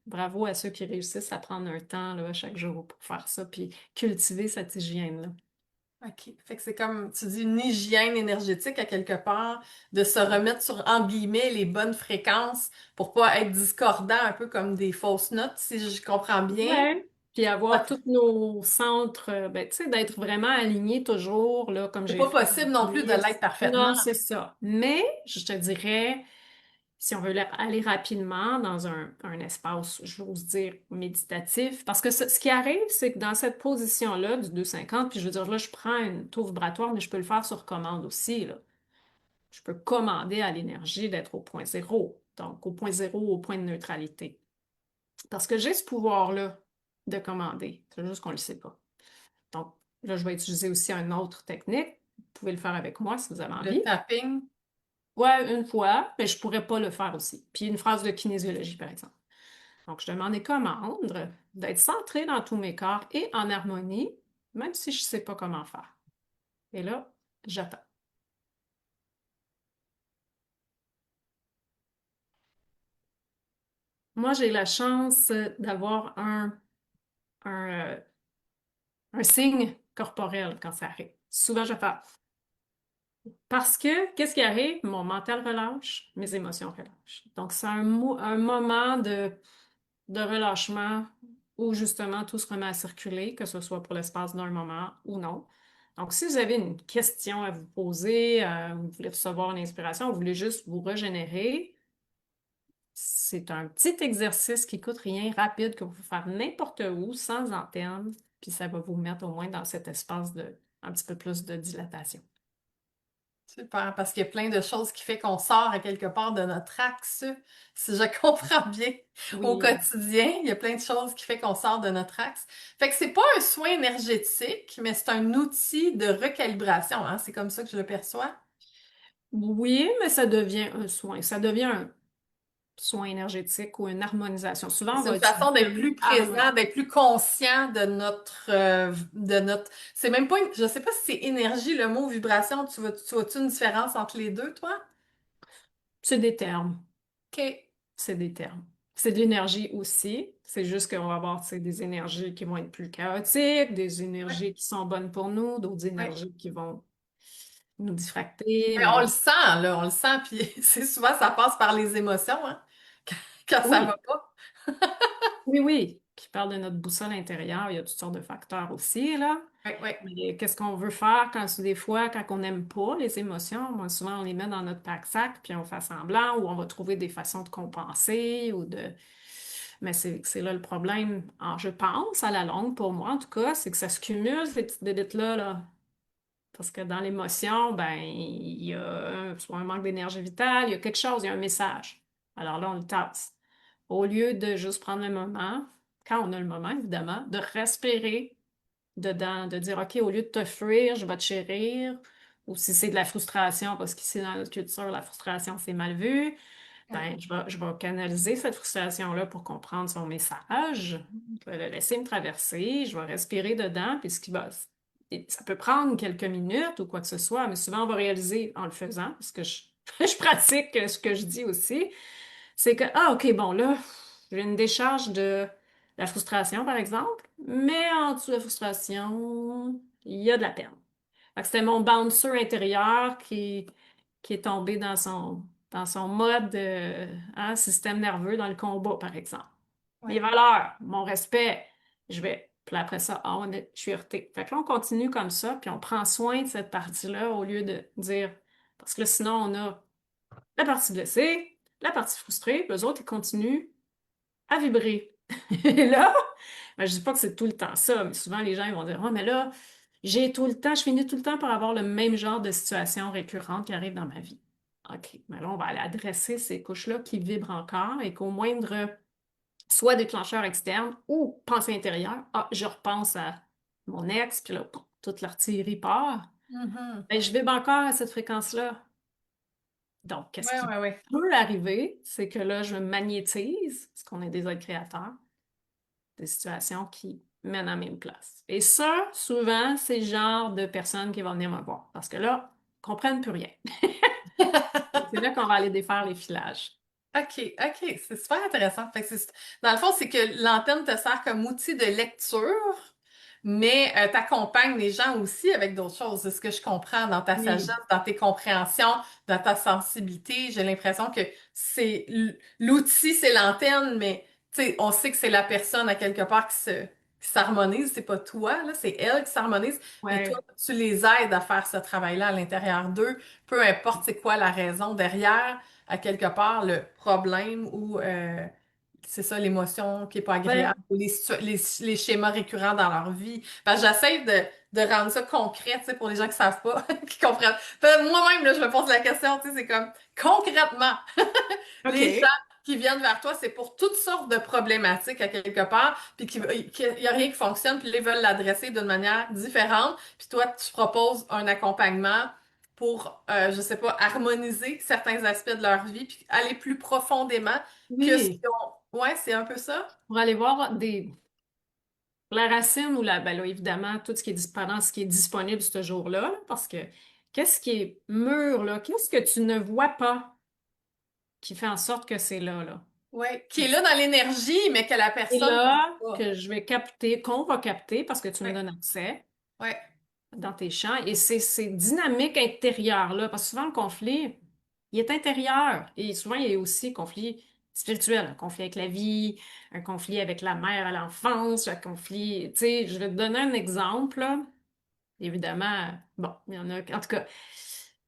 Bravo à ceux qui réussissent à prendre un temps, là, chaque jour pour faire ça, puis cultiver cette hygiène-là. OK. Fait que c'est comme, tu dis, une hygiène énergétique à quelque part, de se remettre sur, en guillemets, les bonnes fréquences pour pas être discordant, un peu comme des fausses notes, si je comprends bien. Ouais. Puis Ouais. avoir tous nos centres, ben, tu sais, d'être vraiment alignés toujours, là, comme C'est j'ai pas fait possible non plus de liste. l'être parfaitement. Non, c'est ça. Mais, je te dirais, si on veut aller rapidement dans un espace, j'ose dire, méditatif, parce que ce qui arrive, c'est que dans cette position-là, du 250, puis je veux dire, là, je prends un taux vibratoire, mais je peux le faire sur commande aussi, là. Je peux commander à l'énergie d'être au point zéro, donc au point zéro, au point de neutralité. Parce que j'ai ce pouvoir-là de commander. C'est juste qu'on ne le sait pas. Donc, là, je vais utiliser aussi une autre technique. Vous pouvez le faire avec moi si vous avez Le envie. tapping, Ouais, une fois, mais je pourrais pas le faire aussi. Puis une phrase de kinésiologie, par exemple. Donc, je demande des commandes, d'être centré dans tous mes corps et en harmonie, même si je ne sais pas comment faire. Et là, j'attends. Moi, j'ai la chance d'avoir un, euh, un signe corporel quand ça arrive. Souvent, je fais parce que, qu'est-ce qui arrive? Mon mental relâche, mes émotions relâchent. Donc, c'est un moment de relâchement où justement tout se remet à circuler, que ce soit pour l'espace d'un moment ou non. Donc, si vous avez une question à vous poser, vous voulez recevoir une inspiration, vous voulez juste vous régénérer, c'est un petit exercice qui coûte rien, rapide, que vous pouvez faire n'importe où, sans antenne, puis ça va vous mettre au moins dans cet espace de un petit peu plus de dilatation. super, parce qu'il y a plein de choses qui fait qu'on sort à quelque part de notre axe, si je comprends bien, au Oui. quotidien. Il y a plein de choses qui fait qu'on sort de notre axe. Fait que c'est pas un soin énergétique, mais c'est un outil de recalibration, hein? C'est comme ça que je le perçois. Oui, mais ça devient un soin. Ça devient un soin énergétique ou une harmonisation. Souvent, on C'est va une façon utiliser le d'être mot plus harmonie. présent, d'être plus conscient de notre, c'est même pas, je sais pas si c'est énergie, le mot vibration, tu vois-tu une différence entre les deux, toi? C'est des termes. OK. C'est des termes. C'est de l'énergie aussi. C'est juste qu'on va avoir, tu sais, des énergies qui vont être plus chaotiques, des Ouais, énergies qui sont bonnes pour nous, d'autres ouais. énergies qui vont nous diffracter, Mais on le mais sent, là, on le sent, puis c'est souvent, ça passe par les émotions, hein, quand ça va oui, pas. oui, oui. qui parle de notre boussole intérieure. Il y a toutes sortes de facteurs aussi, là. Oui, oui. Mais qu'est-ce qu'on veut faire des fois, quand on n'aime pas les émotions? Moi, souvent, on les met dans notre pack-sac, puis on fait semblant, ou on va trouver des façons de compenser, ou de... Mais c'est là le problème, je pense, à la longue, pour moi, en tout cas, c'est que ça se cumule, ces petites bébites-là, là. Parce que dans l'émotion, ben, il y a soit un manque d'énergie vitale, il y a quelque chose, il y a un message. Alors là, on le tasse. Au lieu de juste prendre le moment, quand on a le moment, évidemment, de respirer dedans, de dire, OK, au lieu de te fuir, je vais te chérir. Ou si c'est de la frustration, parce qu'ici, dans notre culture, la frustration, c'est mal vu, Oui. ben, je vais canaliser cette frustration-là pour comprendre son message. Je vais le laisser me traverser, je vais respirer dedans, puis ce qui va... Ça peut prendre quelques minutes ou quoi que ce soit, mais souvent, on va réaliser en le faisant, parce que je pratique ce que je dis aussi, c'est que, ah, OK, bon, là, j'ai une décharge de la frustration, par exemple, mais en dessous de la frustration, il y a de la peine. Fait que c'était mon bouncer intérieur qui est tombé dans son mode système nerveux dans le combat, par exemple. Oui. Mes valeurs, mon respect, puis après ça, je suis heurtée. Fait que là, on continue comme ça, puis on prend soin de cette partie-là au lieu de dire, parce que là, sinon, on a la partie blessée, la partie frustrée, puis eux autres, ils continuent à vibrer. Et là, ben, je dis pas que c'est tout le temps ça, mais souvent les gens ils vont dire, oh, mais là, je finis tout le temps par avoir le même genre de situation récurrente qui arrive dans ma vie. OK, mais là, on va aller adresser ces couches-là qui vibrent encore et qu'au moindre, soit déclencheur externe ou pensée intérieure, ah, je repense à mon ex, puis là, toute l'artillerie part. Mhm. Ben, je vibre encore à cette fréquence-là. Donc, Oui, qu'est-ce qui oui, oui. peut arriver, c'est que là, je me magnétise, parce qu'on est des êtres créateurs, des situations qui mènent à la même place. Et ça, souvent, c'est le genre de personnes qui vont venir me voir. Parce que là, ils comprennent plus rien. C'est là qu'on va aller défaire les filages. OK, OK, c'est super intéressant. Fait que dans le fond, c'est que l'antenne te sert comme outil de lecture, mais t'accompagnes les gens aussi avec d'autres choses. C'est ce que je comprends dans ta sagesse, Oui. dans tes compréhensions, dans ta sensibilité. J'ai l'impression que l'outil, c'est l'antenne, mais tu sais, on sait que c'est la personne à quelque part qui s'harmonise. C'est pas toi, là, c'est elle qui s'harmonise. Mais toi, Ouais. tu les aides à faire ce travail-là à l'intérieur d'eux, peu importe c'est quoi la raison derrière à quelque part le problème ou c'est ça, l'émotion qui est pas agréable Ben, ou les schémas récurrents dans leur vie. Parce que j'essaie de rendre ça concret, tu sais, pour les gens qui savent pas, qui comprennent. Moi-même, là, je me pose la question, tu sais, c'est comme concrètement, les gens OK. qui viennent vers toi, c'est pour toutes sortes de problématiques à quelque part, puis qu'il y a rien qui fonctionne, puis là, ils veulent l'adresser d'une manière différente, puis toi, tu proposes un accompagnement pour, je sais pas, harmoniser certains aspects de leur vie, puis aller plus profondément que ce Oui. qu'ils ont. Ouais, c'est un peu ça? Pour aller voir la racine ou ben là, évidemment, tout ce qui est pendant ce qui est disponible ce jour-là, là, parce que qu'est-ce qui est mûr, là? Qu'est-ce que tu ne vois pas qui fait en sorte que c'est là, là? Ouais, qui est là dans l'énergie, mais que la Et personne ne là, voit pas. que je vais capter, qu'on va capter parce que tu me Ouais, donnes accès ouais, dans tes champs. Et c'est ces dynamiques intérieures-là, parce que souvent le conflit, il est intérieur. Et souvent, il y a aussi conflit spirituel, un conflit avec la vie, un conflit avec la mère à l'enfance, un conflit, tu sais, je vais te donner un exemple, là. Évidemment, bon, il y en a, en tout cas,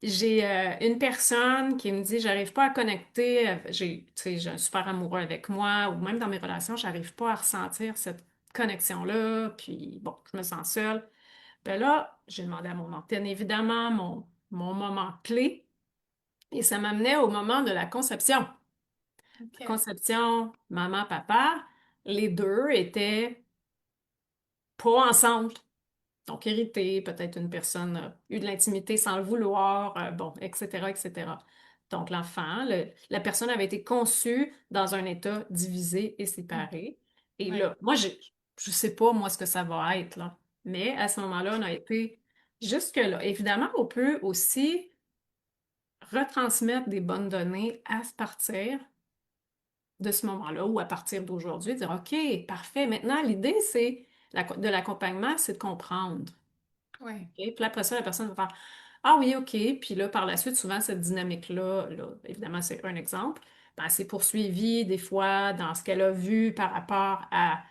j'ai une personne qui me dit, j'arrive pas à connecter, tu sais, j'ai un super amoureux avec moi, ou même dans mes relations, j'arrive pas à ressentir cette connexion-là, puis bon, je me sens seule. Ben là, j'ai demandé à mon antenne, évidemment, mon moment clé, et ça m'amenait au moment de la conception. La ok, conception, maman, papa, les deux étaient pas ensemble. Donc, irrité, peut-être une personne a eu de l'intimité sans le vouloir, bon, etc., etc. Donc, la personne avait été conçue dans un état divisé et séparé. Et ouais, là, moi, je sais pas, moi, ce que ça va être, là. Mais à ce moment-là, on a été jusque-là. Évidemment, on peut aussi retransmettre des bonnes données à partir de ce moment-là ou à partir d'aujourd'hui, dire, OK, parfait. Maintenant, l'idée, de l'accompagnement, c'est de comprendre. ouais, OK? Puis là, après ça, la personne va faire ah oui, OK. Puis là, par la suite, souvent, cette dynamique-là, là, évidemment, c'est un exemple, ben, c'est poursuivi des fois dans ce qu'elle a vu par rapport à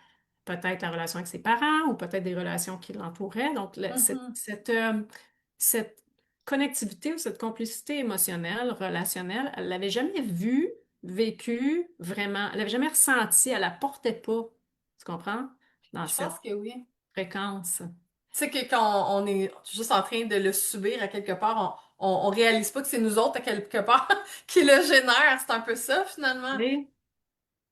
peut-être la relation avec ses parents ou peut-être des relations qui l'entouraient. Donc, Mhm. cette connectivité ou cette complicité émotionnelle, relationnelle, elle l'avait jamais vue, vécue vraiment, elle l'avait jamais ressentie, elle la portait pas, tu comprends? Dans Je pense cette que oui. fréquence. Tu sais que quand on est juste en train de le subir à quelque part, on réalise pas que c'est nous autres à quelque part qui le génère. C'est un peu ça finalement. Oui.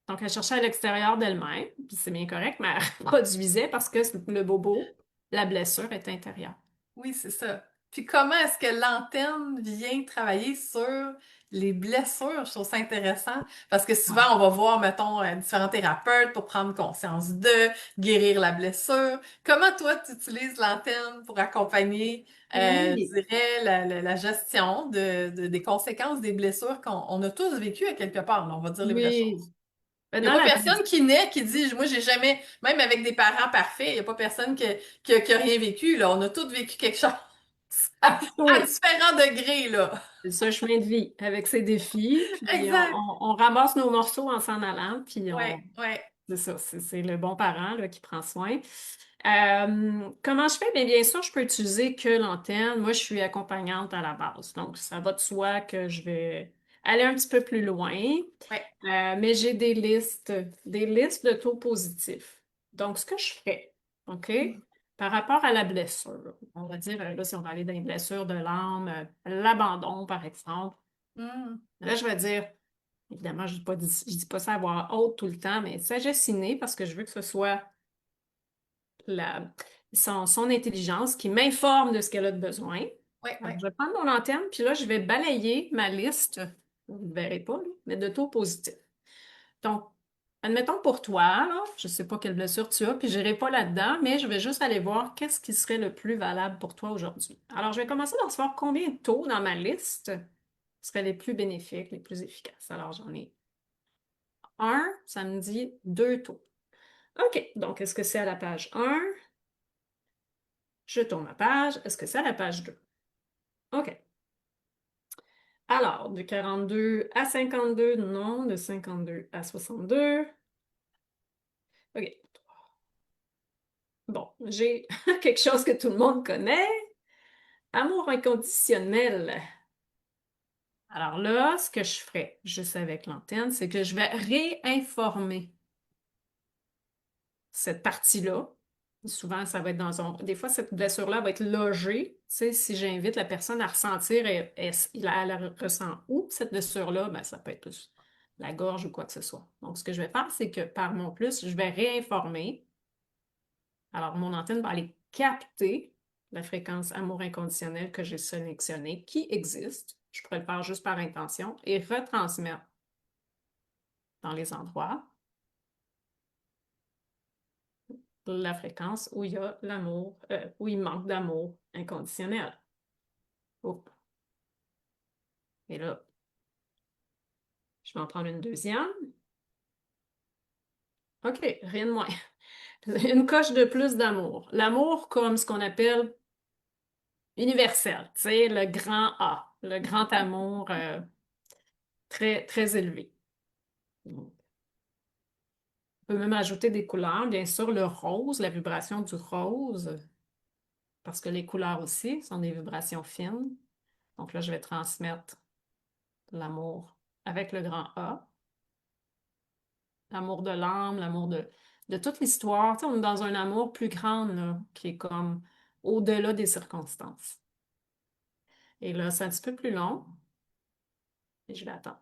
Donc, elle cherchait à l'extérieur d'elle-même, puis c'est bien correct, mais elle produisait parce que le bobo, la blessure est intérieure. Oui, c'est ça. Puis comment est-ce que l'antenne vient travailler sur les blessures? Je trouve ça intéressant parce que souvent on va voir, mettons, différents thérapeutes pour prendre conscience de, guérir la blessure. Comment toi tu utilises l'antenne pour accompagner, Oui, je dirais, la gestion des conséquences des blessures qu'on a tous vécues à quelque part, là, on va dire les vraies oui. choses. Il n'y a Dans pas la personne vie. qui naît qui dit, moi, j'ai jamais, même avec des parents parfaits, il n'y a pas personne qui a rien vécu, là. On a tous vécu quelque chose à Oui, différents degrés, là. c'est ça, chemin de vie avec ses défis, puis Exact. on ramasse nos morceaux en s'en allant, puis Ouais, ouais. c'est ça, c'est le bon parent là, qui prend soin. Comment je fais? Bien sûr, je peux utiliser que l'antenne. Moi, je suis accompagnante à la base, donc ça va de soi que je vais aller un petit peu plus loin. Ouais. Mais j'ai des listes de taux positifs. Donc, ce que je fais, OK, Mm. par rapport à la blessure, on va dire, là, si on va aller dans les blessures de l'âme, l'abandon, par exemple, Mm. là, je vais dire, évidemment, je dis pas ça à voix haute tout le temps, mais sagesse innée parce que je veux que ce soit la, son intelligence qui m'informe de ce qu'elle a de besoin. Ouais, Alors, ouais. je vais prendre mon antenne, puis là, je vais balayer ma liste, vous ne le verrez pas, là, mais de taux positifs. Donc, admettons pour toi, là, je ne sais pas quelle blessure tu as, puis je n'irai pas là-dedans, mais je vais juste aller voir qu'est-ce qui serait le plus valable pour toi aujourd'hui. Alors, je vais commencer par savoir combien de taux dans ma liste seraient les plus bénéfiques, les plus efficaces. Alors, j'en ai un, ça me dit deux taux. OK, donc est-ce que c'est à la page 1? Je tourne ma page. Est-ce que c'est à la page 2? OK. Alors, de 42 à 52, non. De 52 à 62. OK. Bon, j'ai quelque chose que tout le monde connaît. Amour inconditionnel. Alors là, ce que je ferais, juste avec l'antenne, c'est que je vais réinformer cette partie-là. Souvent, ça va être dans un... Des fois, cette blessure-là va être logée. Tu sais, si j'invite la personne à ressentir, elle ressent où cette blessure-là? Ben, ça peut être plus la gorge ou quoi que ce soit. Donc, ce que je vais faire, c'est que par mon plus, je vais réinformer. Alors, mon antenne va aller capter la fréquence amour inconditionnel que j'ai sélectionnée, qui existe. Je pourrais le faire juste par intention et retransmettre dans les endroits la fréquence où il y a l'amour, où il manque d'amour inconditionnel. Oh. Et là, je vais en prendre une deuxième. OK, rien de moins. Une coche de plus d'amour. L'amour comme ce qu'on appelle universel, tu sais, le grand A, le grand amour très, très élevé. On peut même ajouter des couleurs, bien sûr, le rose, la vibration du rose, parce que les couleurs aussi sont des vibrations fines. Donc là, je vais transmettre l'amour avec le grand A, l'amour de l'âme, l'amour de toute l'histoire. Tu sais, on est dans un amour plus grand, là, qui est comme au-delà des circonstances. Et là, c'est un petit peu plus long et je vais attendre.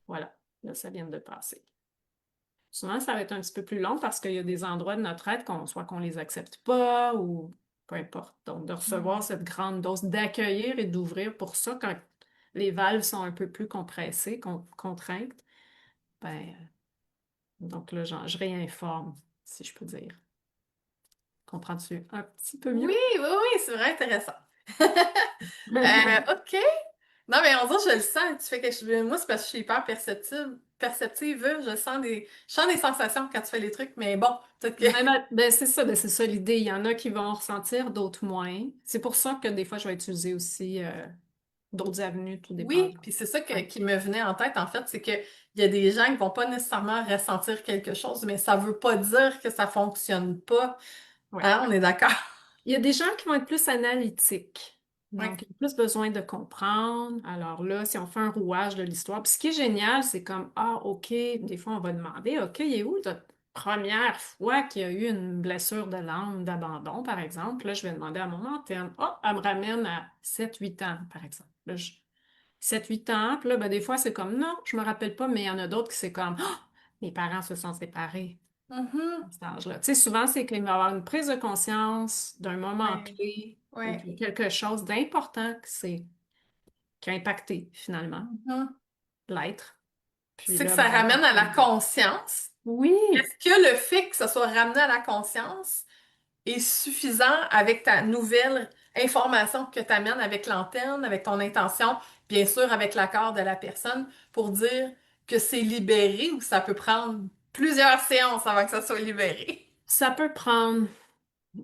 Voilà, là, ça vient de passer. Souvent, ça va être un petit peu plus long parce qu'il y a des endroits de notre être soit qu'on les accepte pas ou peu importe. Donc, de recevoir Mm. cette grande dose, d'accueillir et d'ouvrir pour ça quand les valves sont un peu plus compressées, contraintes, ben, donc là, je réinforme, si je peux dire. Comprends-tu un petit peu Oui, mieux? oui, oui, c'est vraiment intéressant. OK. Non, mais on dirait que je le sens. Tu fais quelque chose. Moi, c'est parce que je suis hyper perceptive. Je sens des sensations quand tu fais les trucs, mais bon, peut-être que. Ben, c'est ça l'idée. Il y en a qui vont ressentir, d'autres moins. C'est pour ça que des fois, je vais utiliser aussi d'autres avenues, tout dépend. Oui, puis c'est ça Ouais, qui me venait en tête, en fait, c'est que il y a des gens qui vont pas nécessairement ressentir quelque chose, mais ça veut pas dire que ça fonctionne pas. ouais. Hein, on est d'accord? Il y a des gens qui vont être plus analytiques, Oui. donc ils ont plus besoin de comprendre. Alors là, si on fait un rouage de l'histoire, puis ce qui est génial, c'est comme, ah, OK, des fois on va demander, OK, il est où ta première fois qu'il y a eu une blessure de l'âme, d'abandon, par exemple? Là, je vais demander à mon antenne, oh, elle me ramène à 7 8 ans, par exemple. Là, 7 8 ans, puis là, ben, des fois, c'est comme, non, je me rappelle pas, mais il y en a d'autres qui c'est comme, ah, mes parents se sont séparés Mhm. à cet âge-là. Tu sais, souvent, c'est qu'il va y avoir une prise de conscience d'un moment Oui. clé ou Oui. de quelque chose d'important qui a impacté finalement Mhm. l'être. Puis C'est que là, ça ben, ramène à la conscience. oui, Est-ce que le fait que ça soit ramené à la conscience est suffisant avec ta nouvelle information que tu amènes avec l'antenne, avec ton intention, bien sûr avec l'accord de la personne, pour dire que c'est libéré ou ça peut prendre plusieurs séances avant que ça soit libéré? ça peut prendre,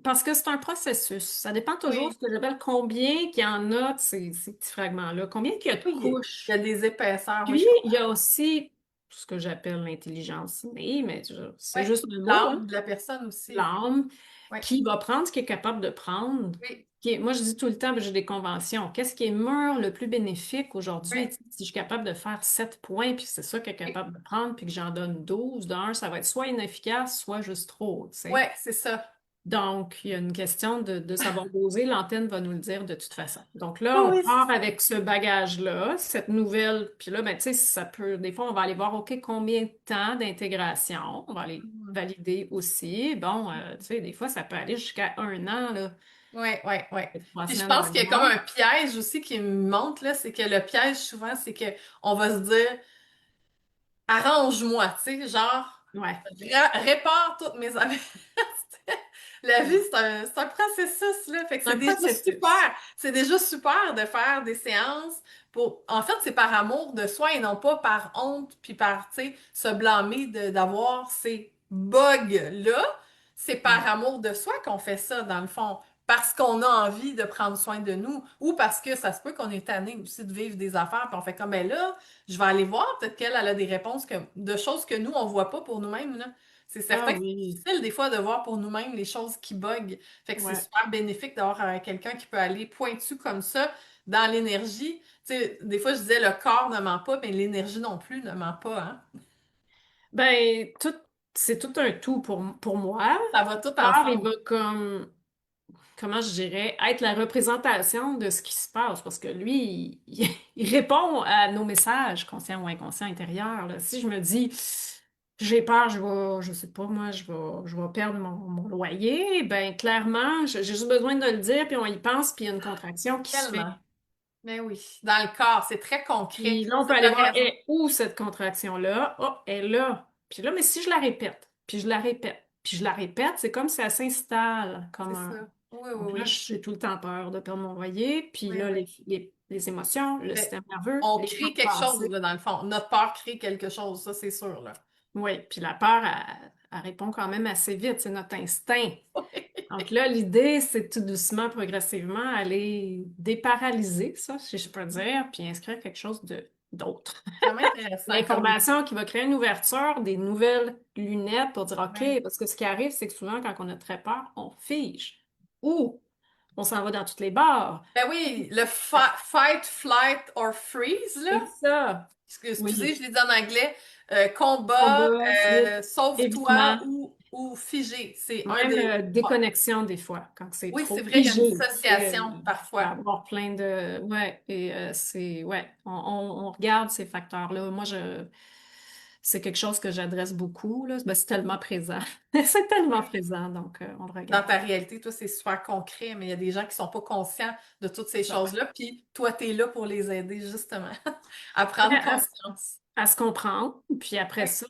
parce que c'est un processus. Ça dépend toujours Oui. ce que j'appelle combien qu'il y en a de ces petits fragments-là, combien qu'il y a de Oui, il y a couches. des épaisseurs, oui, Puis, je il comprends. y a aussi ce que j'appelle l'intelligence innée, mais Oui, c'est juste un mot, hein. l'âme de la personne aussi. L'âme, Oui, qui va prendre ce qu'il est capable de prendre. oui, Moi, je dis tout le temps, j'ai des conventions. Qu'est-ce qui est mûr le plus bénéfique aujourd'hui? oui, Tu sais, si je suis capable de faire 7 points, puis c'est ça qu'elle est oui. capable de prendre, puis que j'en donne 12 d'un, ça va être soit inefficace, soit juste trop, tu Oui, sais. c'est ça. Donc, il y a une question de savoir doser. L'antenne va nous le dire de toute façon. Donc là, Oui, on oui, part c'est ça. avec ce bagage-là, cette nouvelle. Puis là, ben, tu sais, ça peut. Des fois, on va aller voir, OK, combien de temps d'intégration? On va aller Mhm. valider aussi. Bon, tu sais, des fois, ça peut aller jusqu'à 1 an, là. Oui, oui, oui. Trois Puis je semaines, pense un qu'il y a comme un mois. piège aussi qui me montre, là, c'est que le piège, souvent, c'est que on va se dire, arrange-moi, tu sais, genre, Ouais. répare toutes mes affaires. La vie, c'est un processus, là. Fait que C'est un processus. c'est déjà super de faire des séances pour, en fait, c'est par amour de soi et non pas par honte puis par, tu sais, se blâmer d'avoir ces bugs-là. C'est par Ouais. amour de soi qu'on fait ça, dans le fond. Parce qu'on a envie de prendre soin de nous ou parce que ça se peut qu'on est tanné aussi de vivre des affaires puis on fait comme, ben là, je vais aller voir, peut-être qu'elle elle a des réponses de choses que nous, on voit pas pour nous-mêmes, là. C'est Ah certain que c'est oui. difficile des fois de voir pour nous-mêmes les choses qui buggent. Fait que c'est Ouais. super bénéfique d'avoir quelqu'un qui peut aller pointu comme ça dans l'énergie. Tu sais, des fois, je disais le corps ne ment pas, mais l'énergie non plus ne ment pas, hein. Ben, c'est tout un tout pour moi. Ça va tout L'art, il ensemble. va comme, comment je dirais, être la représentation de ce qui se passe, parce que lui, il répond à nos messages, conscients ou inconscients intérieurs, là. Si je me dis, j'ai peur, je sais pas, moi, je vais perdre mon loyer, ben, clairement, j'ai juste besoin de le dire, puis on y pense, puis il y a une contraction qui se fait. Tellement. Mais oui, dans le corps, c'est très concret. Puis là, on Ça, peut aller t'as voir, raison. est où cette contraction-là? Oh, elle est là. Puis là, mais si je la répète, puis je la répète, puis je la répète, c'est comme si elle s'installe comme C'est un. ça. Oui, oui, Donc là, oui. j'ai tout le temps peur de perdre mon loyer. Puis Oui, là, oui. les émotions, le Ben, système nerveux, on les crée temps quelque chose, passés. là, dans le fond. Notre peur crée quelque chose, ça, c'est sûr, là. Oui, puis la peur, elle répond quand même assez vite. C'est notre instinct. Donc là, l'idée, c'est tout doucement, progressivement, aller déparalyser ça, si je peux dire, puis inscrire quelque chose d'autre. Vraiment intéressant comme... L'information qui va créer une ouverture, des nouvelles lunettes pour dire OK, Ouais. parce que ce qui arrive, c'est que souvent, quand on a très peur, on fige ou on s'en va dans toutes les barres. Ben oui, le fight, flight or freeze, là. C'est ça. Excusez, Oui. je l'ai dit en anglais. Combat, Combat, fuite, sauve-toi évitement, ou figé. C'est un même des... déconnexion des fois, quand c'est Oui, c'est trop vrai, il y a une figé. dissociation Il peut y parfois. avoir plein de. Ouais, et c'est. Ouais, on regarde ces facteurs-là. Moi, c'est quelque chose que j'adresse beaucoup, là. Ben, c'est tellement présent. C'est tellement Oui. présent, donc on le Dans regarde. ta réalité, toi, c'est super concret, mais il y a des gens qui sont pas conscients de toutes ces Ça. choses-là, puis toi, tu es là pour les aider, justement, à Ben, prendre conscience. à se comprendre. Puis après Oui, ça,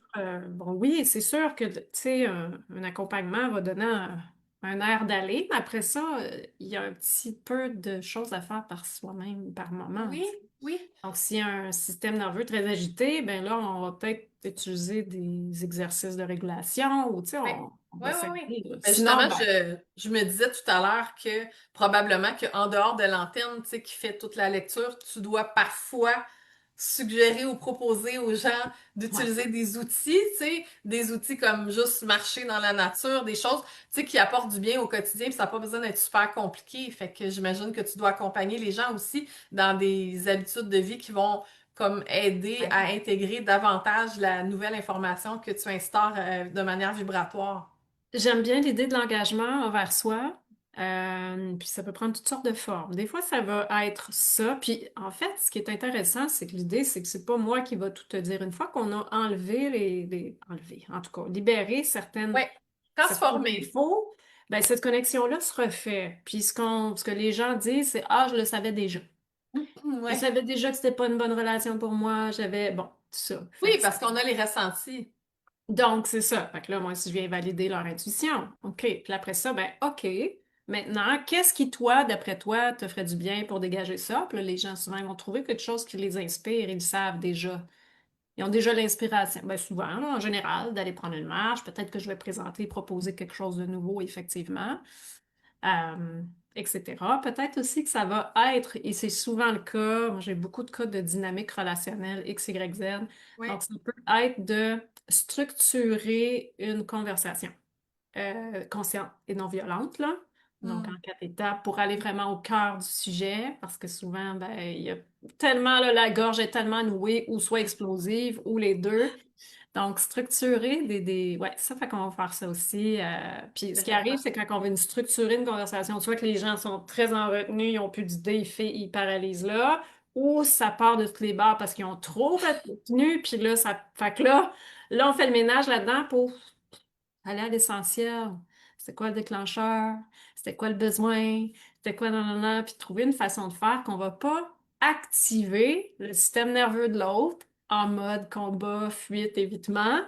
bon, oui, c'est sûr que, tu sais, un accompagnement va donner un air d'aller. Mais après ça, il y a un petit peu de choses à faire par soi-même, par moment. oui, oui. Donc, s'il y a un système nerveux très agité, ben là, on va peut-être utiliser des exercices de régulation ou, tu sais, Oui. On Oui, va oui, oui. s'aider, là. Mais Sinon, justement, ben, je me disais tout à l'heure que probablement qu'en dehors de l'antenne, tu sais, qui fait toute la lecture, tu dois parfois suggérer ou proposer aux gens ouais. d'utiliser des outils, tu sais, des outils comme juste marcher dans la nature, des choses, tu sais, qui apportent du bien au quotidien, puis ça n'a pas besoin d'être super compliqué. Fait que j'imagine que tu dois accompagner les gens aussi dans des habitudes de vie qui vont comme aider Ouais. à intégrer davantage la nouvelle information que tu instaures de manière vibratoire. J'aime bien l'idée de l'engagement envers soi, puis ça peut prendre toutes sortes de formes. Des fois, ça va être ça. Puis en fait, ce qui est intéressant, c'est que l'idée, c'est que c'est pas moi qui va tout te dire. Une fois qu'on a enlevé enlevé, en tout cas, libéré certaines, Ouais, certaines transformer. infos, ben cette connexion-là se refait. Puis ce que les gens disent, c'est ah, je le savais déjà. Je Ouais. savais déjà que c'était pas une bonne relation pour moi. J'avais bon, tout ça. Oui, Fait que parce qu'on a les ressentis. donc, c'est ça. Fait que là, moi, si je viens valider leur intuition, OK. Puis après ça, ben, OK. Maintenant, qu'est-ce qui, toi, d'après toi, te ferait du bien pour dégager ça? Puis là, les gens, souvent, ils vont trouver quelque chose qui les inspire. Ils le savent déjà. Ils ont déjà l'inspiration. Ben, souvent, là, en général, d'aller prendre une marche. Peut-être que je vais présenter, proposer quelque chose de nouveau, effectivement, euh, etc. Peut-être aussi que ça va être, et c'est souvent le cas, moi j'ai beaucoup de cas de dynamique relationnelle X, Y, Z, Oui. donc ça peut être de structurer une conversation consciente et non violente, là. Donc en Hmm. 4 étapes pour aller vraiment au cœur du sujet, parce que souvent, ben, il y a tellement, là, la gorge est tellement nouée ou soit explosive ou les deux. Donc, structurer ouais, ça fait qu'on va faire ça aussi. Puis, ce qui Intéressant. arrive, c'est quand on veut structurer une conversation, soit que les gens sont très en retenue, ils n'ont plus d'idées, ils paralysent là, ou ça part de toutes les barres parce qu'ils ont trop retenu, puis là, ça fait que là, on fait le ménage là-dedans pour aller à l'essentiel. C'était quoi le déclencheur? C'était quoi le besoin? C'était quoi, non, non, non, puis trouver une façon de faire qu'on va pas activer le système nerveux de l'autre en mode combat, fuite, évitement,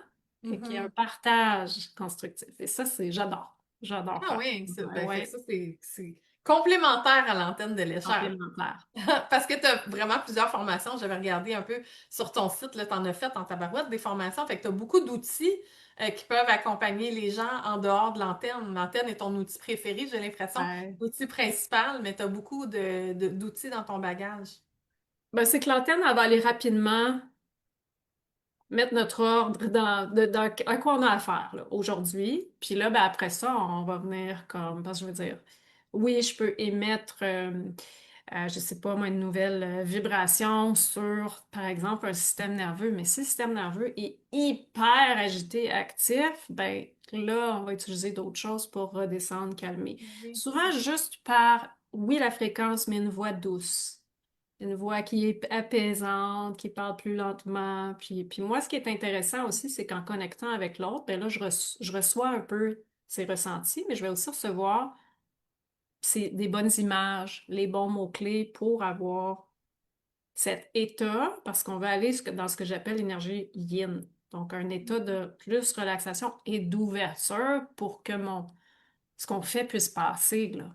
et qu'il y ait un Mhm. partage constructif. Et ça, j'adore. J'adore Ah faire. oui, Ouais, ben, fait que ouais, ça, c'est complémentaire à l'antenne de l'échelle. complémentaire. Parce que tu as vraiment plusieurs formations. J'avais regardé un peu sur ton site, là, tu en as fait en tabarouette des formations. Fait que tu as beaucoup d'outils qui peuvent accompagner les gens en dehors de l'antenne. L'antenne est ton outil préféré, j'ai l'impression, Ouais. l'outil principal, mais tu as beaucoup d'outils dans ton bagage. Ben, c'est que l'antenne, elle va aller rapidement mettre notre ordre dans à quoi on a affaire là, aujourd'hui. Puis là, ben, après ça, on va venir comme, parce que je veux dire, oui, je peux émettre, je sais pas moi, une nouvelle vibration sur, par exemple, un système nerveux, mais si le système nerveux est hyper agité, actif, ben là, on va utiliser d'autres choses pour redescendre, calmer. Oui, Souvent, c'est ça. juste par, oui, la fréquence, mais une voix douce. Une voix qui est apaisante, qui parle plus lentement. Puis moi, ce qui est intéressant aussi, c'est qu'en connectant avec l'autre, ben là, je reçois un peu ses ressentis, mais je vais aussi recevoir des bonnes images, les bons mots-clés pour avoir cet état, parce qu'on va aller dans ce que j'appelle l'énergie yin. Donc, un état de plus relaxation et d'ouverture pour que ce qu'on fait puisse passer, là.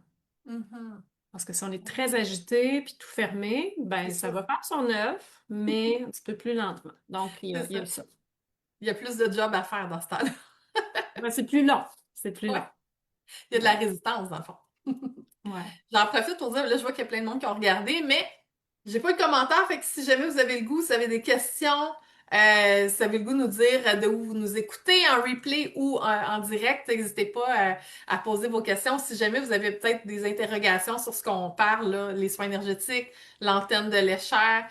Mhm. Parce que si on est très agité puis tout fermé, C'est ben ça sûr, va faire son œuvre, mais un petit peu plus lentement. Donc, c'est il y a ça. ça. Il y a plus de job à faire dans ce temps-là. Ben, c'est plus long. C'est plus Ouais. long. Il y a de la Ouais. résistance, dans le fond. Ouais. J'en profite pour dire, là, je vois qu'il y a plein de monde qui ont regardé, mais j'ai pas eu de commentaire, fait que si jamais vous avez le goût, si vous avez des questions, si vous avez le goût de nous dire de où vous nous écoutez en replay ou en direct, n'hésitez pas à poser vos questions. Si jamais vous avez peut-être des interrogations sur ce qu'on parle, là, les soins énergétiques, l'antenne de l'échelle,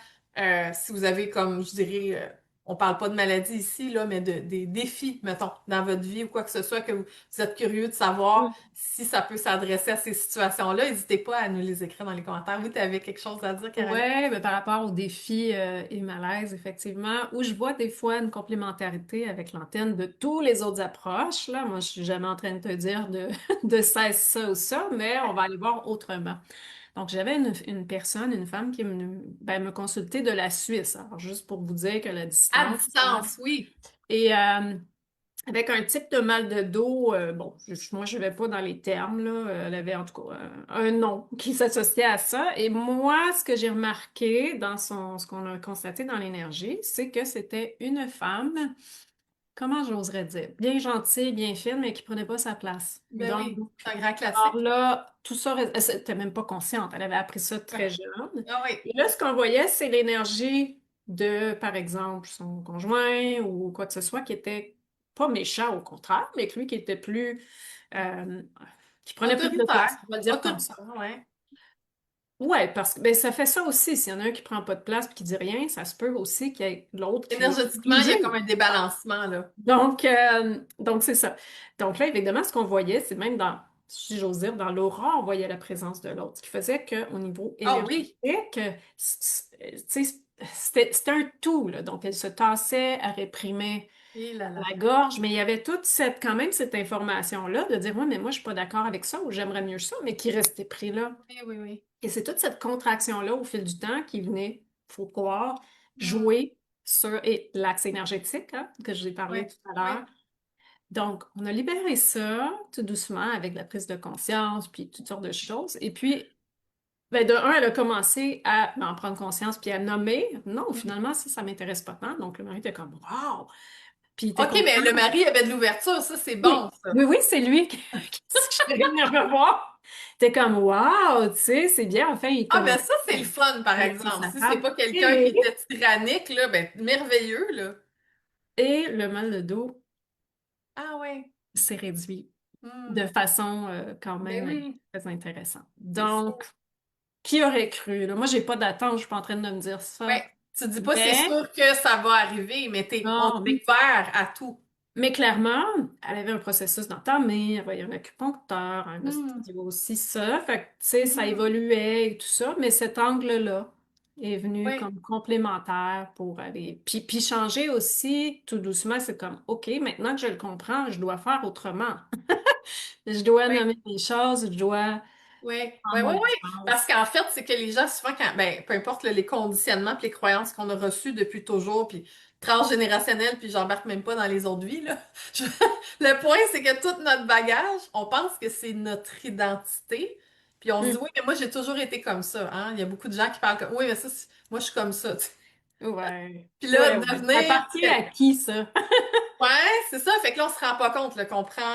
si vous avez comme, je dirais, on parle pas de maladie ici, là, mais des défis, mettons, dans votre vie ou quoi que ce soit, que vous êtes curieux de savoir si ça peut s'adresser à ces situations-là, n'hésitez pas à nous les écrire dans les commentaires. Oui, tu avais quelque chose à dire, Caroline? Ouais, ben, par rapport aux défis et malaises, effectivement, où je vois des fois une complémentarité avec l'antenne de tous les autres approches. Là, moi, je suis jamais en train de te dire de cesse ça ou ça, mais on va aller voir autrement. Donc, j'avais une personne, une femme qui me consultait de la Suisse. Alors, juste pour vous dire que la À distance, là. distance, oui. Et avec un type de mal de dos, bon, moi, je ne vais pas dans les termes, là. Elle avait en tout cas un nom qui s'associait à ça. Et moi, ce que j'ai remarqué dans ce qu'on a constaté dans l'énergie, c'est que c'était une femme comment j'oserais dire, bien gentille, bien fine, mais qui prenait pas sa place. Ben Donc, oui, c'est un grand alors classique. là, tout ça, elle n'était même pas consciente. Elle avait appris ça très Ouais. jeune. Ah oui. Et là, ce qu'on voyait, c'est l'énergie de, par exemple, son conjoint ou quoi que ce soit qui était pas méchant, au contraire, mais que lui qui était plus, euh, qui prenait plus de place, Autoritaire. on va le dire comme ça. Autoritaire, ouais. Ouais, parce que ben, ça fait ça aussi. S'il y en a un qui prend pas de place et qui dit rien, ça se peut aussi qu'il y ait l'autre qui est Énergétiquement, il y a comme obligé. un débalancement, là. Donc c'est ça. Donc là, évidemment, ce qu'on voyait, c'est même dans, si j'ose dire, dans l'aura, on voyait la présence de l'autre. Ce qui faisait qu'au niveau Ah énergétique, oui. tu sais, c'était un tout, là. Donc elle se tassait, elle réprimait Et là là. la gorge, mais il y avait toute cette, quand même cette information-là de dire, ouais, mais moi, je suis pas d'accord avec ça ou j'aimerais mieux ça, mais qui restait pris là. Oui, oui, oui. Et c'est toute cette contraction-là au fil du temps qui venait, faut croire, Hmm. jouer sur et l'axe énergétique hein, que je vous ai parlé Ouais, tout à l'heure. ouais. Donc, on a libéré ça tout doucement avec la prise de conscience, puis toutes sortes de choses. Et puis, ben, de un, elle a commencé à en prendre conscience, puis à nommer. Non, Hmm. finalement, ça m'intéresse pas tant. Donc, le mari était comme, wow! Puis il était OK, content. mais le mari avait de l'ouverture, ça, c'est bon, Oui, ça. oui, oui, c'est lui qui suggérait de venir me voir. T'es comme, wow, tu sais, c'est bien. Enfin, il Ah, ben commence ça, c'est le fun, par à laisser exemple. sa Si c'est femme pas quelqu'un qui aimer était tyrannique, là, ben, merveilleux, là. et le mal de dos Ah ouais. s'est réduit de Hmm. façon quand Ben même oui, très intéressante. c'est Donc, fou. qui aurait cru? Là? Moi, j'ai pas d'attente, je suis pas en train de me dire ça. Ouais. Tu dis pas c'est Mais, sûr que ça va arriver, mais on non, est ouvert à tout. mais clairement, elle avait un processus d'entamer, elle voyait un acupuncteur, un Hmm. ostéo aussi, ça. Fait que, tu sais, ça Mhm. évoluait et tout ça, mais cet angle-là est venu Ouais. comme complémentaire pour aller. Puis changer aussi, tout doucement, c'est comme, OK, maintenant que je le comprends, je dois faire autrement. Je dois Ouais. nommer les choses, je dois Oui, oui, prendre oui, mon oui. Parce espace. qu'en fait, c'est que les gens, souvent, quand, ben, peu importe là, les conditionnements puis les croyances qu'on a reçues depuis toujours, puis transgénérationnelles, puis j'embarque même pas dans les autres vies, là. Je- Le point, c'est que tout notre bagage, on pense que c'est notre identité, puis on se dit, Hum, oui, mais moi, j'ai toujours été comme ça, hein. Il y a beaucoup de gens qui parlent comme, oui, mais ça, moi, je suis comme ça, tu sais. ouais, Puis là, ouais, ouais. Ça devenir appartient à qui, ça? ouais, c'est ça. Fait que là, on se rend pas compte là, qu'on prend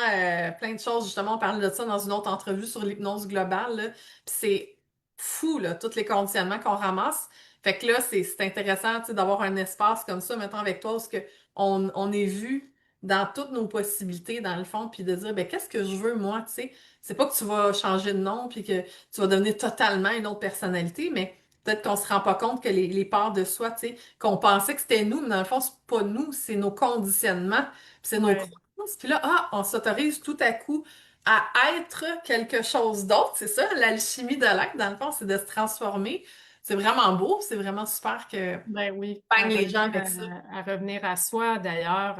plein de choses. Justement, on parlait de ça dans une autre entrevue sur l'hypnose globale. Là. Puis c'est fou, là, tous les conditionnements qu'on ramasse. Fait que là, c'est intéressant, tu sais, d'avoir un espace comme ça, maintenant avec toi, parce que on est vu dans toutes nos possibilités, dans le fond, puis de dire, ben, qu'est-ce que je veux, moi, tu sais. C'est pas que tu vas changer de nom, puis que tu vas devenir totalement une autre personnalité, mais peut-être qu'on se rend pas compte que les parts de soi, tu sais, qu'on pensait que c'était nous, mais dans le fond, c'est pas nous, c'est nos conditionnements, puis c'est nos Ouais, croyances. Puis là, ah, on s'autorise tout à coup à être quelque chose d'autre. C'est ça, l'alchimie de l'acte, dans le fond, c'est de se transformer. C'est vraiment beau, c'est vraiment super que ben oui, bang les gens avec ça. à revenir à soi. D'ailleurs,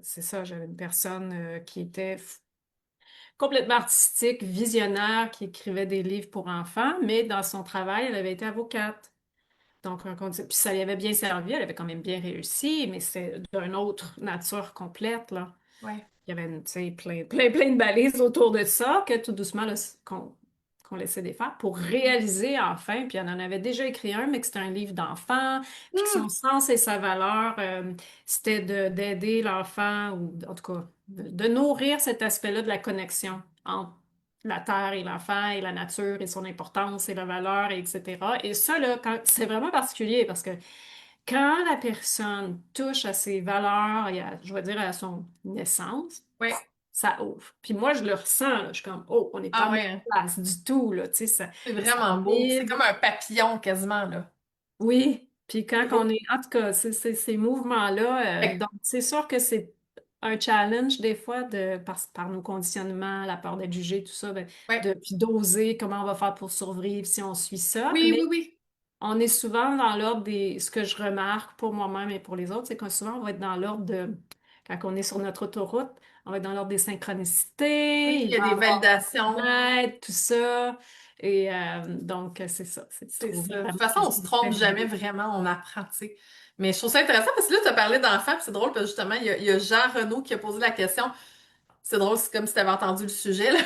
c'est ça, j'avais une personne qui était complètement artistique, visionnaire, qui écrivait des livres pour enfants, mais dans son travail, elle avait été avocate. Donc, puis ça lui avait bien servi, elle avait quand même bien réussi, mais c'est d'une autre nature complète, là. Ouais. Il y avait tu sais, plein de balises autour de ça que tout doucement, là, qu'on laissait défaire pour réaliser enfin, puis elle en avait déjà écrit un, mais que c'était un livre d'enfant, puis que son Hmm. sens et sa valeur, c'était d'aider l'enfant, ou en tout cas, de nourrir cet aspect-là de la connexion entre la terre et l'enfant et la nature et son importance et la valeur, et etc. Et ça, là, c'est vraiment particulier parce que quand la personne touche à ses valeurs et à, je vais dire, à son essence, Ouais. ça ouvre. Puis moi, je le ressens, là. Je suis comme, oh, on n'est pas Ah à même ouais, hein. place du tout, là. Tu sais, C'est ça vraiment beau. C'est vibre. comme un papillon quasiment, là. Oui. Puis quand C'est on beau. est, en tout cas, ces mouvements-là, Fait donc c'est sûr que c'est un challenge des fois par nos conditionnements, la peur d'être jugé, tout ça, ben, ouais. puis d'oser comment on va faire pour survivre si on suit ça. Oui, Mais oui, oui. on est souvent dans l'ordre des... Ce que je remarque pour moi-même et pour les autres, c'est que souvent, on va être dans l'ordre de... Quand on est sur notre autoroute, on va être dans l'ordre des Oui, synchronicités, il il y a va y des avoir validations. l'aide, tout ça. Et donc, c'est ça, c'est de C'est trouver ça. De toute vraiment façon, on se ce trompe fait. jamais vraiment, on apprend, tu sais. Mais je trouve ça intéressant parce que là, tu as parlé d'enfants, puis c'est drôle parce que justement, il y a Jean Renaud qui a posé la question. C'est drôle, c'est comme si tu avais entendu le sujet, là.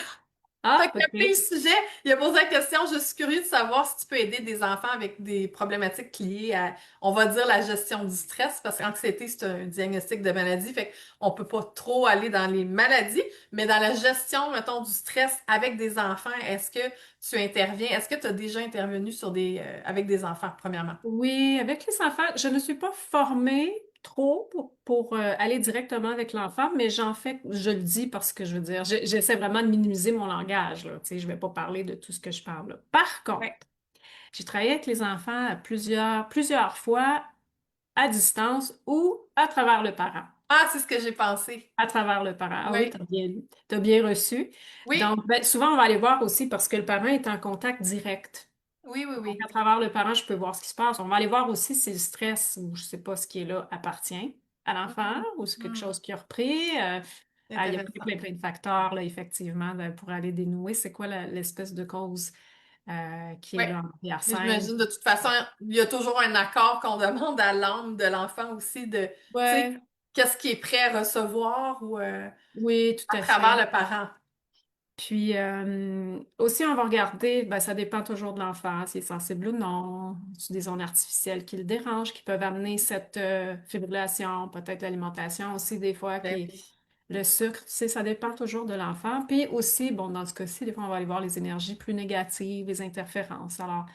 Ah, Fait qu'il a pris le OK. sujet, il a posé la question, je suis curieux de savoir si tu peux aider des enfants avec des problématiques liées à, on va dire, la gestion du stress, parce qu'anxiété, c'est un diagnostic de maladie, fait qu'on peut pas trop aller dans les maladies, mais dans la gestion, mettons, du stress avec des enfants, est-ce que tu interviens, est-ce que tu as déjà intervenu sur avec des enfants, premièrement? Oui, avec les enfants, je ne suis pas formée trop pour aller directement avec l'enfant, mais j'en fais, je le dis parce que je veux dire, j'essaie vraiment de minimiser mon langage, là. Tu sais, je vais pas parler de tout ce que je parle là. Par contre, Ouais. j'ai travaillé avec les enfants à plusieurs fois à distance ou à travers le parent. Ah, c'est ce que j'ai pensé. À travers le parent. Ah oui, Oui. t'as bien reçu. Oui, Donc, ben, souvent, on va aller voir aussi parce que le parent est en contact direct. oui, oui, Donc, à oui. travers le parent, je peux voir ce qui se passe. On va aller voir aussi si le stress ou je sais pas ce qui est là appartient à l'enfant Mhm. ou c'est quelque Hmm. chose qui a repris. Il y a Intéressant. plein de facteurs, là, effectivement, pour aller dénouer c'est quoi l'espèce de cause qui est Oui. là en Mais arrière-scène. j'imagine de toute façon, il y a toujours un accord qu'on demande à l'âme de l'enfant aussi de, tu sais, Ouais, qu'est-ce qu'il est prêt à recevoir ou oui, tout à à travers fait. le parent. Puis aussi, on va regarder, ben, ça dépend toujours de l'enfant, s'il est sensible ou non, c'est des ondes artificielles qui le dérangent, qui peuvent amener cette fibrillation, peut-être l'alimentation aussi des fois, Ben puis oui. le sucre, tu sais, ça dépend toujours de l'enfant. Puis aussi, bon, dans ce cas-ci, des fois, on va aller voir les énergies plus négatives, les interférences. Alors,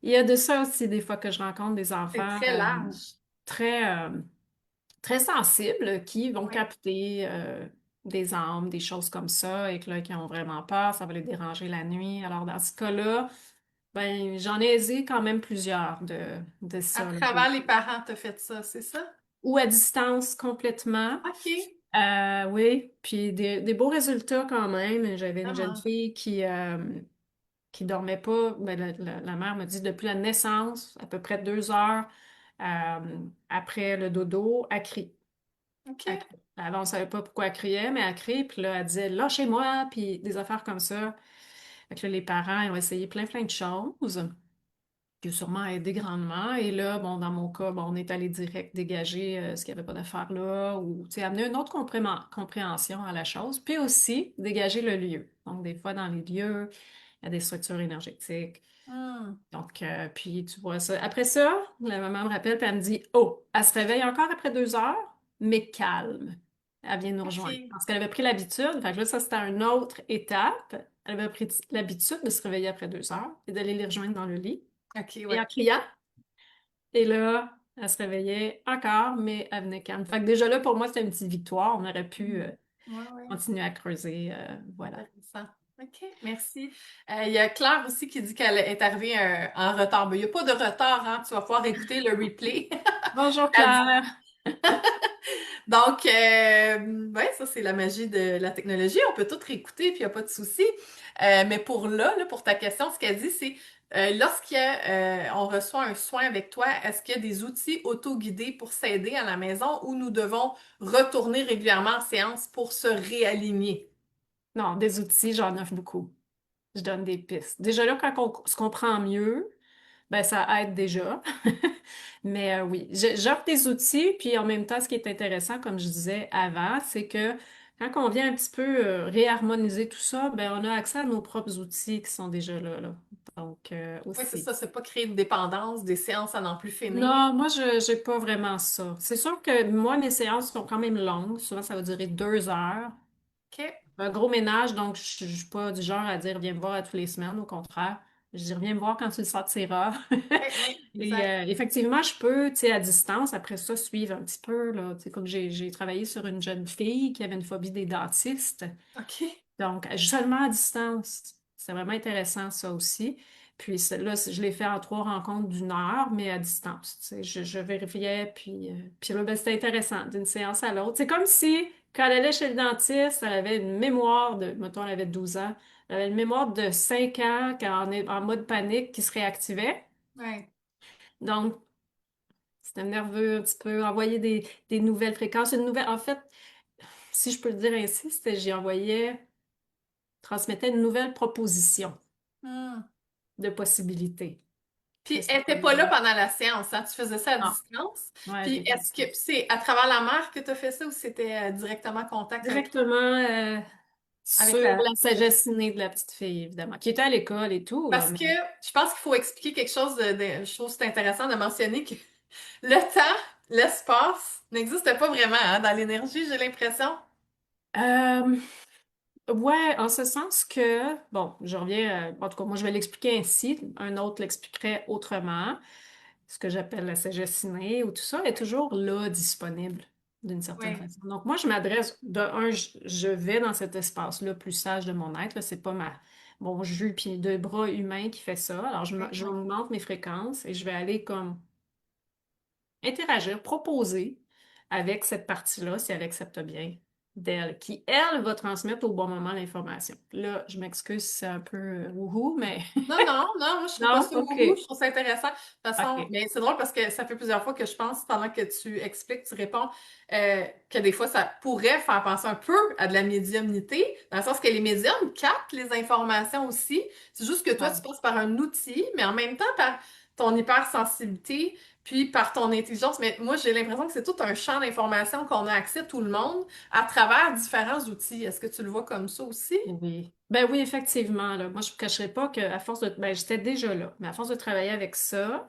il y a de ça aussi des fois que je rencontre des C'est enfants très large. très, très sensibles qui vont Oui. capter des âmes, des choses comme ça, et que là, qui ont vraiment peur, ça va les déranger la nuit. Alors, dans ce cas-là, ben, j'en ai aisé quand même plusieurs de À ça, là. travers les parents, t'as fait ça, c'est ça? Ou à distance complètement. OK. Oui, puis des beaux résultats quand même. J'avais une jeune Vraiment. fille qui dormait pas. Ben, la mère me dit depuis la naissance, à peu près 2 heures après le dodo, elle crie. OK. Avant, on savait pas pourquoi elle criait, mais elle crie, puis là, elle disait lâchez-moi, puis des affaires comme ça. Fait que là, les parents, ils ont essayé plein de choses, qui ont sûrement aidé grandement. Et là, bon, dans mon cas, bon, on est allé direct dégager ce qu'il n'y avait pas d'affaires là, ou, tu sais, amener une autre compréhension à la chose, puis aussi dégager le lieu. Donc, des fois, dans les lieux, il y a des structures énergétiques. Hmm. Donc, puis tu vois ça. Après ça, la maman me rappelle, puis elle me dit, oh, elle se réveille encore après 2 heures, mais calme. Elle vient nous rejoindre. OK. Parce qu'elle avait pris l'habitude, fait que là, ça, c'était une autre étape. Elle avait pris l'habitude de se réveiller après 2 heures et d'aller les rejoindre dans le lit. OK, Et en ouais. criant, et là, elle se réveillait encore, mais elle venait calme. Fait que déjà là, pour moi, c'était une petite victoire. On aurait pu Hmm. Ouais, ouais. continuer à creuser. Voilà. Intéressant. OK, merci. Il y a Claire aussi qui dit qu'elle est arrivée en retard. Mais il n'y a pas de retard, hein? Tu vas pouvoir écouter le replay. Bonjour Elle dit- Claire. Donc, ouais, ça, c'est la magie de la technologie. On peut tout réécouter, puis il n'y a pas de souci. Mais pour là, pour ta question, ce qu'elle dit, c'est on reçoit un soin avec toi, est-ce qu'il y a des outils auto-guidés pour s'aider à la maison ou nous devons retourner régulièrement en séance pour se réaligner? Non, des outils, j'en offre beaucoup. Je donne des pistes. Déjà là, quand on se comprend mieux, ben ça aide déjà. Mais oui, j'offre des outils, puis en même temps, ce qui est intéressant, comme je disais avant, c'est que quand on vient un petit peu réharmoniser tout ça, ben on a accès à nos propres outils qui sont déjà là. Donc Oui, c'est aussi. ça, c'est pas créer une dépendance, des séances à n'en plus finir. Non, moi, je j'ai pas vraiment ça. C'est sûr que moi, mes séances sont quand même longues. Souvent, ça va durer 2 heures. OK. Un gros ménage, donc je suis pas du genre à dire viens me voir à tous les semaines, au contraire. Je dis viens me voir quand tu le sentiras. Oui, oui, Et exact. effectivement, je peux, tu sais, à distance, après ça, suivre un petit peu, là. Tu sais, comme j'ai travaillé sur une jeune fille qui avait une phobie des dentistes. OK. Donc, seulement à distance. C'est vraiment intéressant, ça aussi. Puis là, je l'ai fait en 3 rencontres d'1 heure, mais à distance. Tu sais, je vérifiais, puis là, ben, c'était intéressant d'une séance à l'autre. C'est comme si, quand elle allait chez le dentiste, elle avait une mémoire mettons, elle avait 12 ans, elle avait une mémoire de 5 ans quand on est en mode panique qui se réactivait. Ouais. Donc, c'était nerveux un petit peu, envoyer des nouvelles fréquences. En fait, si je peux le dire ainsi, c'était j'y envoyais, transmettais une nouvelle proposition Hmm. de possibilités. Puis là, Puis, c'était elle n'était comme... pas là pendant la séance, hein? Tu faisais ça à Non, distance. ouais, je Puis, l'ai fait à est-ce que distance. c'est à travers la mère que tu as fait ça ou c'était directement contact avec toi? Directement, avec Sur la sagesse innée de la petite fille, évidemment, qui était à l'école et tout, là, Parce mais que je pense qu'il faut expliquer quelque chose je trouve que c'est intéressant de mentionner que le temps, l'espace n'existe pas vraiment hein, dans l'énergie, j'ai l'impression. euh, ouais, en ce sens que, bon, je reviens, en tout cas, moi je vais l'expliquer ainsi, un autre l'expliquerait autrement. Ce que j'appelle la sagesse innée ou tout ça est toujours là, disponible d'une certaine Oui. façon. Donc moi, je m'adresse, de un, je vais dans cet espace-là plus sage de mon être, là, c'est pas mon jus puis deux bras humains qui fait ça. Alors je Oui. augmente mes fréquences et je vais aller comme interagir, proposer avec cette partie-là, si elle accepte bien d'elle, qui, elle, va transmettre au bon moment l'information. Là, je m'excuse si c'est un peu wouhou, mais Non, non, non, moi je trouve pas non, ça OK. wouhou, je trouve ça intéressant. De toute façon, OK. mais c'est drôle parce que ça fait plusieurs fois que je pense, pendant que tu expliques, tu réponds, que des fois ça pourrait faire penser un peu à de la médiumnité, dans le sens que les médiums captent les informations aussi. C'est juste que toi, tu Ouais. passes par un outil, mais en même temps par ton hypersensibilité, puis par ton intelligence. Mais moi, j'ai l'impression que c'est tout un champ d'informations qu'on a accès, tout le monde, à travers différents outils. Est-ce que tu le vois comme ça aussi? Oui. Ben oui, effectivement, là. Moi, je ne cacherai pas qu'à force de... Ben, j'étais déjà là, mais à force de travailler avec ça,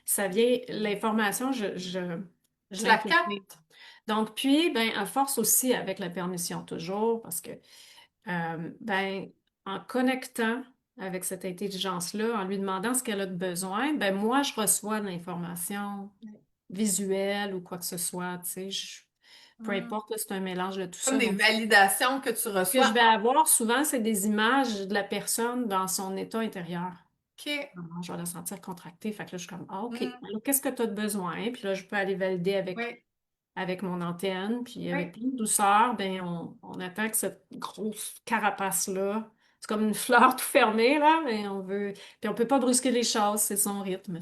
ça vient... L'information, je Tu la l'interprète. captes? Donc, puis, ben, à force aussi, avec la permission toujours, parce que, ben, en connectant avec cette intelligence-là, en lui demandant ce qu'elle a de besoin, ben, moi, je reçois de l'information visuelle ou quoi que ce soit, tu sais. Peu Hmm. importe, là, c'est un mélange de tout Comme ça. des Donc, validations que tu ce que je reçois. vais avoir souvent, c'est des images de la personne dans son état intérieur. OK. Alors, je vais la sentir contractée. Fait que là, je suis comme, ah, OK. Hmm. Alors, qu'est-ce que tu as de besoin? Puis là, je peux aller valider Oui, avec mon antenne. Puis avec oui, plein de douceur, ben, on attend que cette grosse carapace-là, c'est comme une fleur tout fermée, là, mais on veut. Puis on peut pas brusquer les choses, c'est son rythme.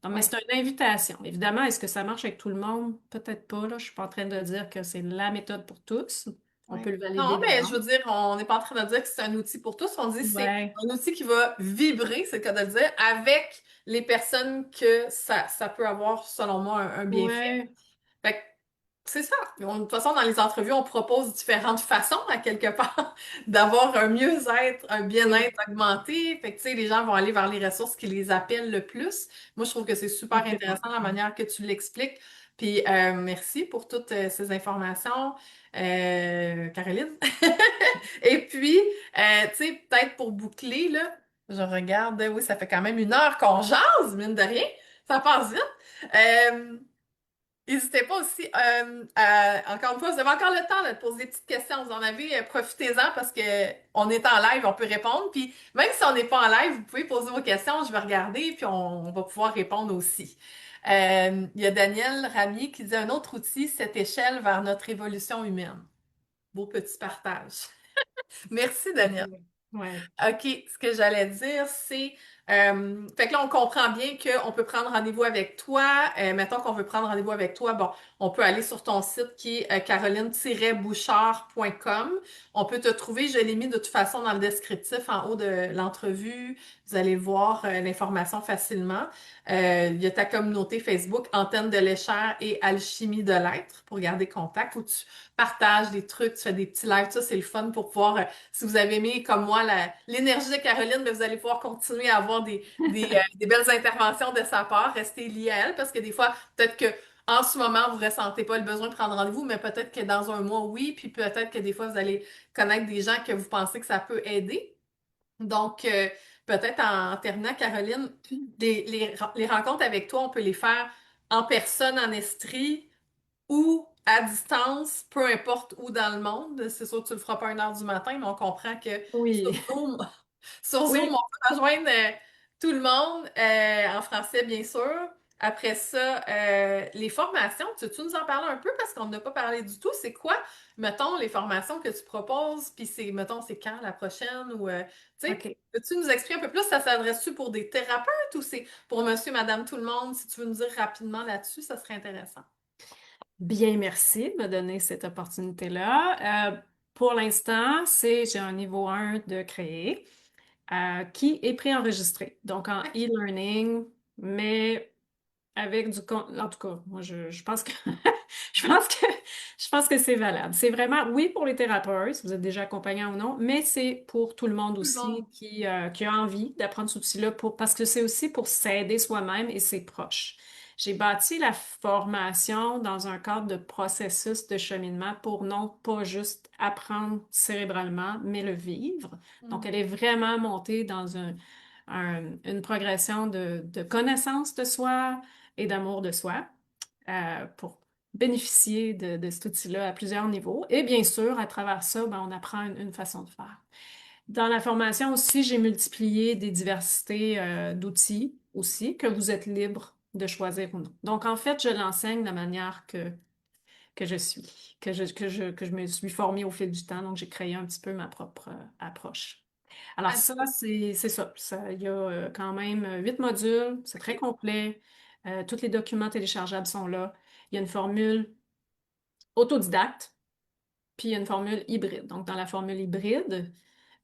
Donc, mais oui, c'est une invitation. Évidemment, est-ce que ça marche avec tout le monde? Peut-être pas, là. Je suis pas en train de dire que c'est la méthode pour tous. On oui. peut le valider Non, mais je d'avant. veux dire, on n'est pas en train de dire que c'est un outil pour tous. On dit que c'est Ouais. un outil qui va vibrer, c'est le cas de le dire, avec les personnes que ça peut avoir, selon moi, un bienfait. Ouais, Fait que c'est ça. De toute façon, dans les entrevues, on propose différentes façons, à quelque part, d'avoir un mieux-être, un oui, bien-être augmenté. Fait que, tu sais, les gens vont aller vers les ressources qui les appellent le plus. Moi, je trouve que c'est super complètement. intéressant la manière que tu l'expliques. Puis, merci pour toutes ces informations, Caroline. Et puis, tu sais, peut-être pour boucler, là, je regarde, oui, ça fait quand même 1 heure qu'on jase, mine de rien. Ça passe vite. Euh, N'hésitez pas aussi, encore une fois, vous avez encore le temps là, de poser des petites questions. Vous en avez, profitez-en parce que on est en live, on peut répondre. Puis même si on n'est pas en live, vous pouvez poser vos questions, je vais regarder, puis on va pouvoir répondre aussi. Il y a Daniel Ramier qui dit un autre outil, cette échelle vers notre évolution humaine. Beau petit partage. Merci, Daniel. Ouais. OK, ce que j'allais dire, c'est... fait que là, on comprend bien qu'on peut prendre rendez-vous avec toi. Mettons qu'on veut prendre rendez-vous avec toi. Bon, on peut aller sur ton site qui est caroline-bouchard.com. On peut te trouver, je l'ai mis de toute façon dans le descriptif en haut de l'entrevue. Vous allez voir l'information facilement. Il y a ta communauté Facebook, Antenne de l'échelle et Alchimie de l'être pour garder contact où tu partages des trucs, tu fais des petits lives. Ça, c'est le fun pour pouvoir si vous avez aimé, comme moi, l'énergie de Caroline, ben, vous allez pouvoir continuer à avoir des belles interventions de sa part. Restez liés à elle parce que des fois, peut-être que en ce moment, vous ressentez pas le besoin de prendre rendez-vous, mais peut-être que dans un mois, oui, puis peut-être que des fois, vous allez connaître des gens que vous pensez que ça peut aider. Donc, peut-être en terminant, Caroline, les rencontres avec toi, on peut les faire en personne, en Estrie, ou à distance, peu importe où dans le monde. C'est sûr que tu le feras pas à 1 heure du matin, mais on comprend que sur Oui. Zoom, sur Zoom, Oui. on peut rejoindre tout le monde, en français, bien sûr. Après ça, les formations, tu nous en parler un peu parce qu'on n'a pas parlé du tout. C'est quoi, mettons, les formations que tu proposes, puis c'est, mettons, c'est quand la prochaine ou, tu sais, OK. peux-tu nous expliquer un peu plus? Ça s'adresse-tu pour des thérapeutes ou c'est pour monsieur, madame, tout le monde? Si tu veux nous dire rapidement là-dessus, ça serait intéressant. Bien, merci de me donner cette opportunité-là. Pour l'instant, j'ai un niveau 1 de créer qui est préenregistré. Donc en OK. e-learning, mais avec en tout cas, moi je pense que Je pense que, je pense que c'est valable. C'est vraiment, oui, pour les thérapeutes, si vous êtes déjà accompagnant ou non, mais c'est pour tout le monde Tout le monde. aussi qui a envie d'apprendre cet outil-là parce que c'est aussi pour s'aider soi-même et ses proches. J'ai bâti la formation dans un cadre de processus de cheminement pour non pas juste apprendre cérébralement, mais le vivre. Donc, Mm. elle est vraiment montée dans une progression de connaissance de soi et d'amour de soi pour bénéficier de cet outil-là à plusieurs niveaux. Et bien sûr, à travers ça, ben, on apprend une façon de faire. Dans la formation aussi, j'ai multiplié des diversités d'outils aussi que vous êtes libre de choisir ou non. Donc, en fait, je l'enseigne de la manière que je suis, que je me suis formée au fil du temps. Donc, j'ai créé un petit peu ma propre approche. Alors Ah, ça, c'est ça. Il y a quand même 8 modules, c'est très OK. complet. Tous les documents téléchargeables sont là. Il y a une formule autodidacte, puis il y a une formule hybride. Donc, dans la formule hybride,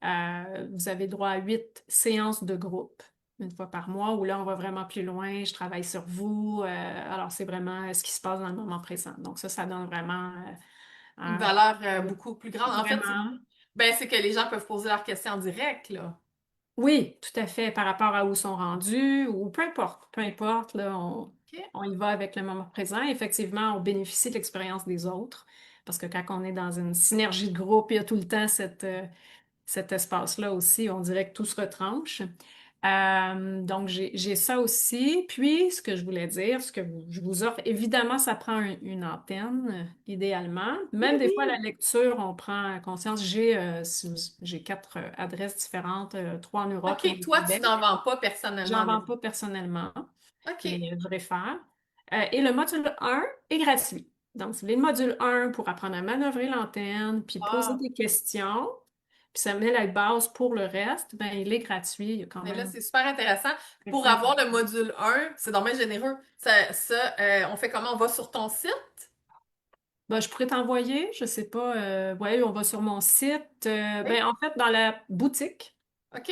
vous avez droit à 8 séances de groupe, une fois par mois, où là, on va vraiment plus loin. Je travaille sur vous. Alors, c'est vraiment ce qui se passe dans le moment présent. Donc, ça donne vraiment Une un- valeur beaucoup plus grande. En fait, vraiment. c'est que les gens peuvent poser leurs questions en direct, là. Oui, tout à fait, par rapport à où sont rendus, ou peu importe, là, OK. on y va avec le moment présent. Effectivement, on bénéficie de l'expérience des autres, parce que quand on est dans une synergie de groupe, il y a tout le temps cet espace-là aussi, on dirait que tout se retranche. Donc, j'ai ça aussi. Puis, ce que je voulais dire, je vous offre, évidemment, ça prend une antenne, idéalement. Oui, Même des fois, la oui. lecture, on prend conscience. J'ai 4 adresses différentes, 3 en Europe et OK, une au toi, tu n'en Québec. vends pas personnellement J'en vends avec. pas personnellement, OK. mais je devrais faire. Et le module 1 est gratuit. Donc, c'est le module 1 pour apprendre à manœuvrer l'antenne, puis poser Wow. des questions, puis ça met la base pour le reste, ben, il est gratuit. Il y a quand Mais là, même c'est super intéressant. Pour certains avoir le contenus. module 1, c'est dommage généreux. On fait comment? On va sur ton site? Ben, je pourrais t'envoyer, je sais pas, ouais, on va sur mon site. Oui. Ben, en fait, dans la boutique, OK.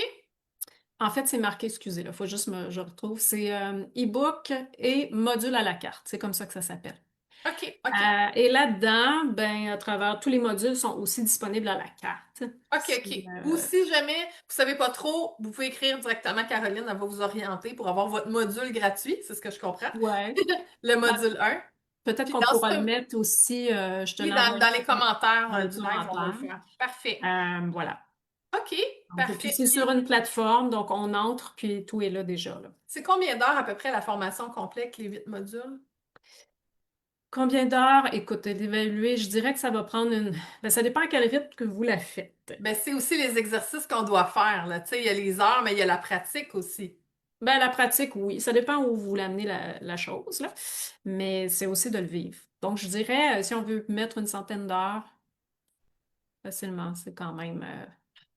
en fait, c'est marqué, excusez, là, faut juste je retrouve, c'est e-book et module à la carte. C'est comme ça que ça s'appelle. OK. OK. Et là-dedans, ben, à travers tous les modules sont aussi disponibles à la carte. OK, OK. Ou si jamais vous savez pas trop, vous pouvez écrire directement à Caroline, elle va vous orienter pour avoir votre module gratuit, c'est ce que je comprends. Ouais. Le Ben, module 1. peut-être Puis qu'on dans pourra ce... le mettre aussi, je te Oui, l'envoie dans les commentaires dans les du live, on va le commentaires. faire. Parfait. Voilà. OK, Donc, puis parfait. c'est sur Puis une plateforme, donc on entre, puis tout est là déjà, là. c'est combien d'heures à peu près la formation complète, les 8 modules? Combien d'heures? Écoute, d'évaluer, je dirais que ça va prendre une... Ben, ça dépend à quel rythme que vous la faites. Ben, c'est aussi les exercices qu'on doit faire, là. Tu sais, il y a les heures, mais il y a la pratique aussi. Ben, la pratique, oui. Ça dépend où vous l'amenez la chose, là. Mais c'est aussi de le vivre. Donc, je dirais, si on veut mettre une centaine d'heures, facilement, c'est quand même...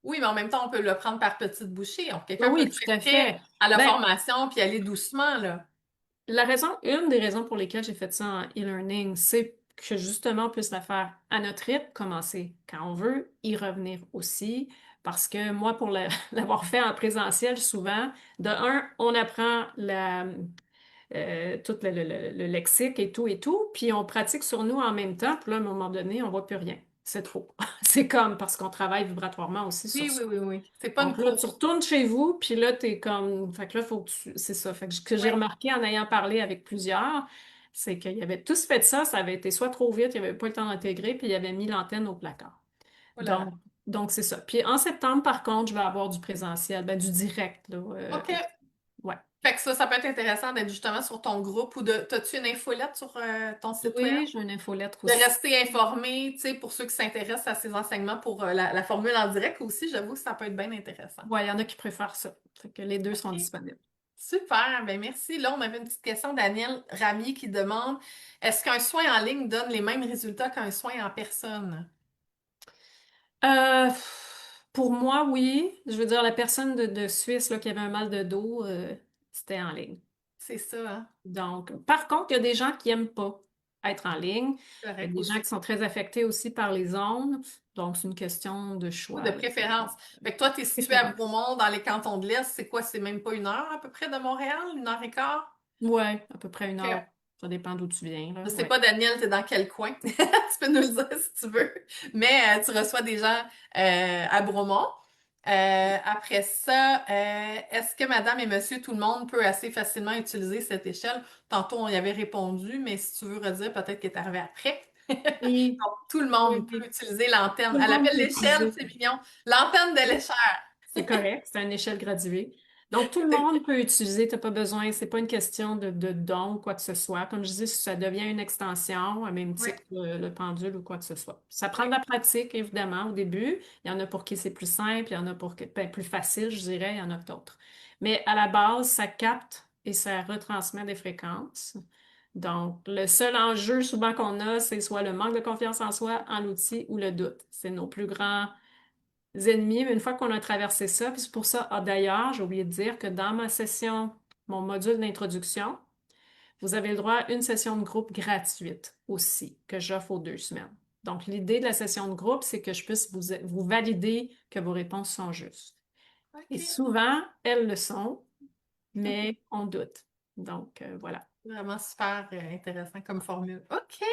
Oui, mais en même temps, on peut le prendre par petites bouchées. Donc, Oui, quelqu'un peut oui, être tout à prêt fait. à la Ben, formation puis aller doucement, là. une des raisons pour lesquelles j'ai fait ça en e-learning, c'est que justement, on puisse la faire à notre rythme, commencer quand on veut, y revenir aussi. Parce que moi, pour l'avoir fait en présentiel, souvent, de un, on apprend tout le lexique et tout, puis on pratique sur nous en même temps, puis là, à un moment donné, on voit plus rien. C'est trop. C'est comme parce qu'on travaille vibratoirement aussi sur Oui, oui, soi. oui, oui. C'est pas une Donc là, tu course. retournes chez vous, puis là, t'es comme... Fait que là, faut que tu... C'est ça. Fait que ce que j'ai Ouais. remarqué en ayant parlé avec plusieurs, c'est qu'ils avaient tous fait ça, ça avait été soit trop vite, ils n'avaient pas le temps d'intégrer, puis ils avaient mis l'antenne au placard. Oh là là. Donc c'est ça. Puis en septembre, par contre, je vais avoir du présentiel, ben, du direct, là. OK. Ouais. Fait que ça peut être intéressant d'être justement sur ton groupe ou de. T'as-tu une infolette sur ton site web? Oui, j'ai une infolettre De aussi. rester informé, tu sais, pour ceux qui s'intéressent à ces enseignements pour la formule en direct aussi, j'avoue que ça peut être bien intéressant. Ouais, il y en a qui préfèrent ça. Fait que les deux sont OK. disponibles. Super, ben merci. Là, on avait une petite question d'Aniel Ramier qui demande est-ce qu'un soin en ligne donne les mêmes résultats qu'un soin en personne? Euh, pour moi, oui. Je veux dire, la personne de Suisse là, qui avait un mal de dos, c'était en ligne. C'est ça, hein? Donc, par contre, il y a des gens qui n'aiment pas être en ligne. Il y a Correct des gens aussi. qui sont très affectés aussi par les ondes. Donc, c'est une question de Oui, de choix, là, préférence. Fait que toi, tu es situé à préférence. Bromont, dans les cantons de l'Est. C'est quoi? C'est même pas 1 heure à peu près de Montréal? 1 heure et quart? Ouais, à peu près une OK. heure. Ça dépend d'où tu viens, là. Je sais Ouais. pas, Daniel, t'es dans quel coin? Tu peux nous le dire si tu veux. Mais tu reçois des gens à Bromont. Après ça, est-ce que madame et monsieur, tout le monde peut assez facilement utiliser cette échelle? Tantôt, on y avait répondu, mais si tu veux redire, peut-être qu'elle est arrivé après. Oui, Donc, tout le oui, monde peut oui. utiliser l'antenne. Tout le Elle monde appelle peut l'échelle, utiliser. c'est mignon. L'antenne de l'échelle. C'est correct, c'est à une échelle graduée. Donc, tout le monde peut utiliser, tu n'as pas besoin, c'est pas une question de don ou quoi que ce soit. Comme je dis, ça devient une extension, à même Oui, titre que le pendule ou quoi que ce soit. Ça prend oui. de la pratique, évidemment, au début. Il y en a pour qui c'est plus simple, il y en a pour qui, ben, plus facile, je dirais, il y en a d'autres. Mais à la base, ça capte et ça retransmet des fréquences. Donc, le seul enjeu souvent qu'on a, c'est soit le manque de confiance en soi, en l'outil ou le doute. C'est nos plus grands ennemis, mais une fois qu'on a traversé ça, puis c'est pour ça, d'ailleurs, j'ai oublié de dire que dans ma session, mon module d'introduction, vous avez le droit à une session de groupe gratuite aussi, que j'offre aux 2 semaines. Donc, l'idée de la session de groupe, c'est que je puisse vous valider que vos réponses sont justes. Et OK. souvent, elles le sont, mais on doute. Donc, voilà. Vraiment super intéressant comme formule. OK.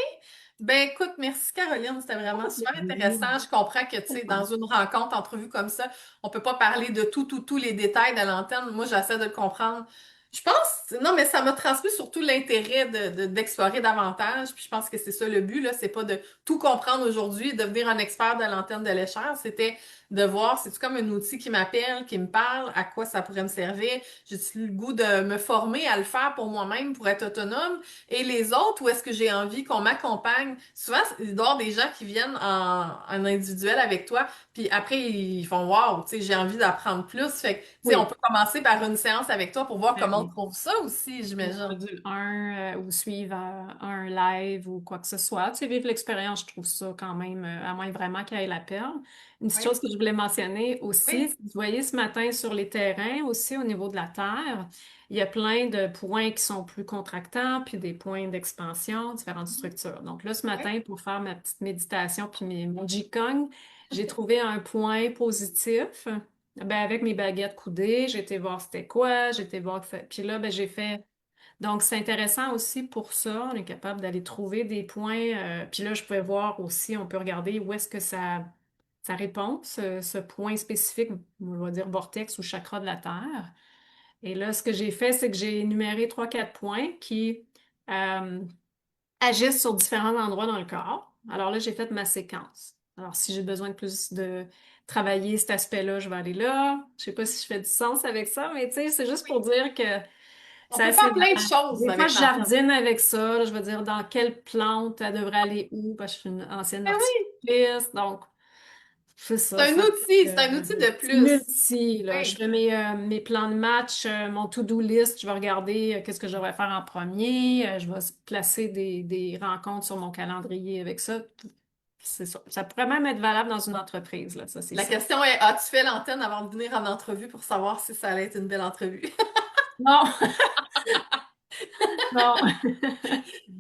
Ben écoute, merci Caroline, c'était vraiment super intéressant. Je comprends que, tu sais, dans une rencontre, entrevue comme ça, on peut pas parler de tous les détails de l'antenne. Moi, j'essaie de le comprendre. Je pense, non, mais ça m'a transmis surtout l'intérêt d'explorer davantage. Puis je pense que c'est ça le but, là. C'est pas de tout comprendre aujourd'hui, devenir un expert de l'antenne de l'échelle. C'était de voir, c'est-tu comme un outil qui m'appelle, qui me parle, à quoi ça pourrait me servir. J'ai-tu le goût de me former à le faire pour moi-même, pour être autonome? Et les autres, où est-ce que j'ai envie qu'on m'accompagne? Souvent, il doit y avoir des gens qui viennent en individuel avec toi, puis après, ils font wow, tu sais, j'ai envie d'apprendre plus. Fait que, tu sais, on Oui. peut commencer par une séance avec toi pour voir Ben comment on oui. trouve ça aussi, Le j'imagine. module 1 ou suivre un live ou quoi que ce soit. Tu sais, vivre l'expérience, je trouve ça quand même, à moins vraiment qu'il y ait la peine. Une petite Oui, chose que je voulais mentionner aussi, oui. c'est que vous voyez ce matin sur les terrains aussi au niveau de la Terre, il y a plein de points qui sont plus contractants, puis des points d'expansion, différentes structures. Donc là, ce Oui. matin, pour faire ma petite méditation puis mon Qigong, j'ai trouvé un point positif. Ben, avec mes baguettes coudées, j'ai été voir c'était quoi, j'ai été voir. Puis là, ben, j'ai fait donc, c'est intéressant aussi pour ça. On est capable d'aller trouver des points. Puis là, je pouvais voir aussi, on peut regarder où est-ce que ça répond, ce point spécifique, on va dire vortex ou chakra de la Terre. Et là, ce que j'ai fait, c'est que j'ai énuméré 3, 4 points qui euh, agissent sur différents endroits dans le corps. Alors là, j'ai fait ma séquence. Alors, si j'ai besoin de plus de travailler cet aspect-là, je vais aller là. Je sais pas si je fais du sens avec ça, mais tu sais, c'est juste pour Oui. dire que On c'est peut assez faire plein de vaste. choses Des fois, avec je l'antenne. jardine avec ça. Là, je veux dire, dans quelle plante elle devrait aller où, parce que je suis une ancienne Ben oui, horticultrice. Donc, c'est ça. Ça c'est un outil de c'est plus. multi, là. Je Oui. fais mes plans de match, mon to-do list. Je vais regarder qu'est-ce que je devrais faire en premier. Je vais placer des rencontres sur mon calendrier avec ça. C'est ça. Ça pourrait même être valable dans une entreprise, là. Ça, c'est La certain. question est, as-tu fait l'antenne avant de venir en entrevue pour savoir si ça allait être une belle entrevue? Non, non.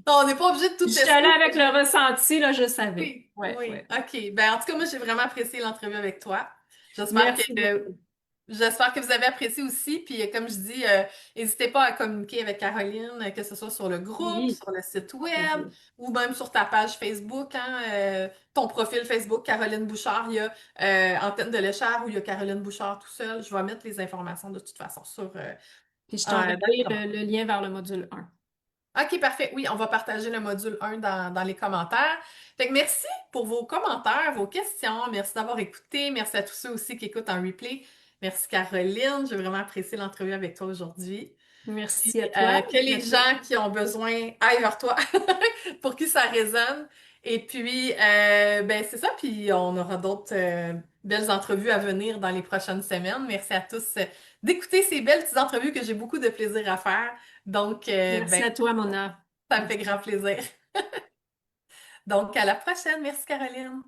Non, on n'est pas obligé de tout Je suis tester. allée avec le ressenti, là, je savais. Oui, Ouais, oui. ouais. OK. Ben, en tout cas, moi, j'ai vraiment apprécié l'entrevue avec toi. J'espère que, Merci beaucoup. j'espère que vous avez apprécié aussi. Puis, comme je dis, n'hésitez pas à communiquer avec Caroline, que ce soit sur le groupe, Oui, sur le site au web plaisir. ou même sur ta page Facebook, hein, ton profil Facebook, Caroline Bouchard. Il y a Antenne de Léchère où il y a Caroline Bouchard tout seul. Je vais mettre les informations de toute façon Puis je dans les t'enverrai commentaires. le lien vers le module 1. OK, parfait. Oui, on va partager le module 1 dans les commentaires. Fait que merci pour vos commentaires, vos questions. Merci d'avoir écouté. Merci à tous ceux aussi qui écoutent en replay. Merci Caroline. J'ai vraiment apprécié l'entrevue avec toi aujourd'hui. Puis Merci à toi que et puis à les tous. gens qui ont besoin aillent vers toi pour qui ça résonne. Et puis, ben c'est ça. Puis on aura d'autres belles entrevues à venir dans les prochaines semaines. Merci à tous d'écouter ces belles petites entrevues que j'ai beaucoup de plaisir à faire. Donc, Merci ben, à toi, Mona. ça me fait Merci. grand plaisir. Donc, à la prochaine. Merci, Caroline.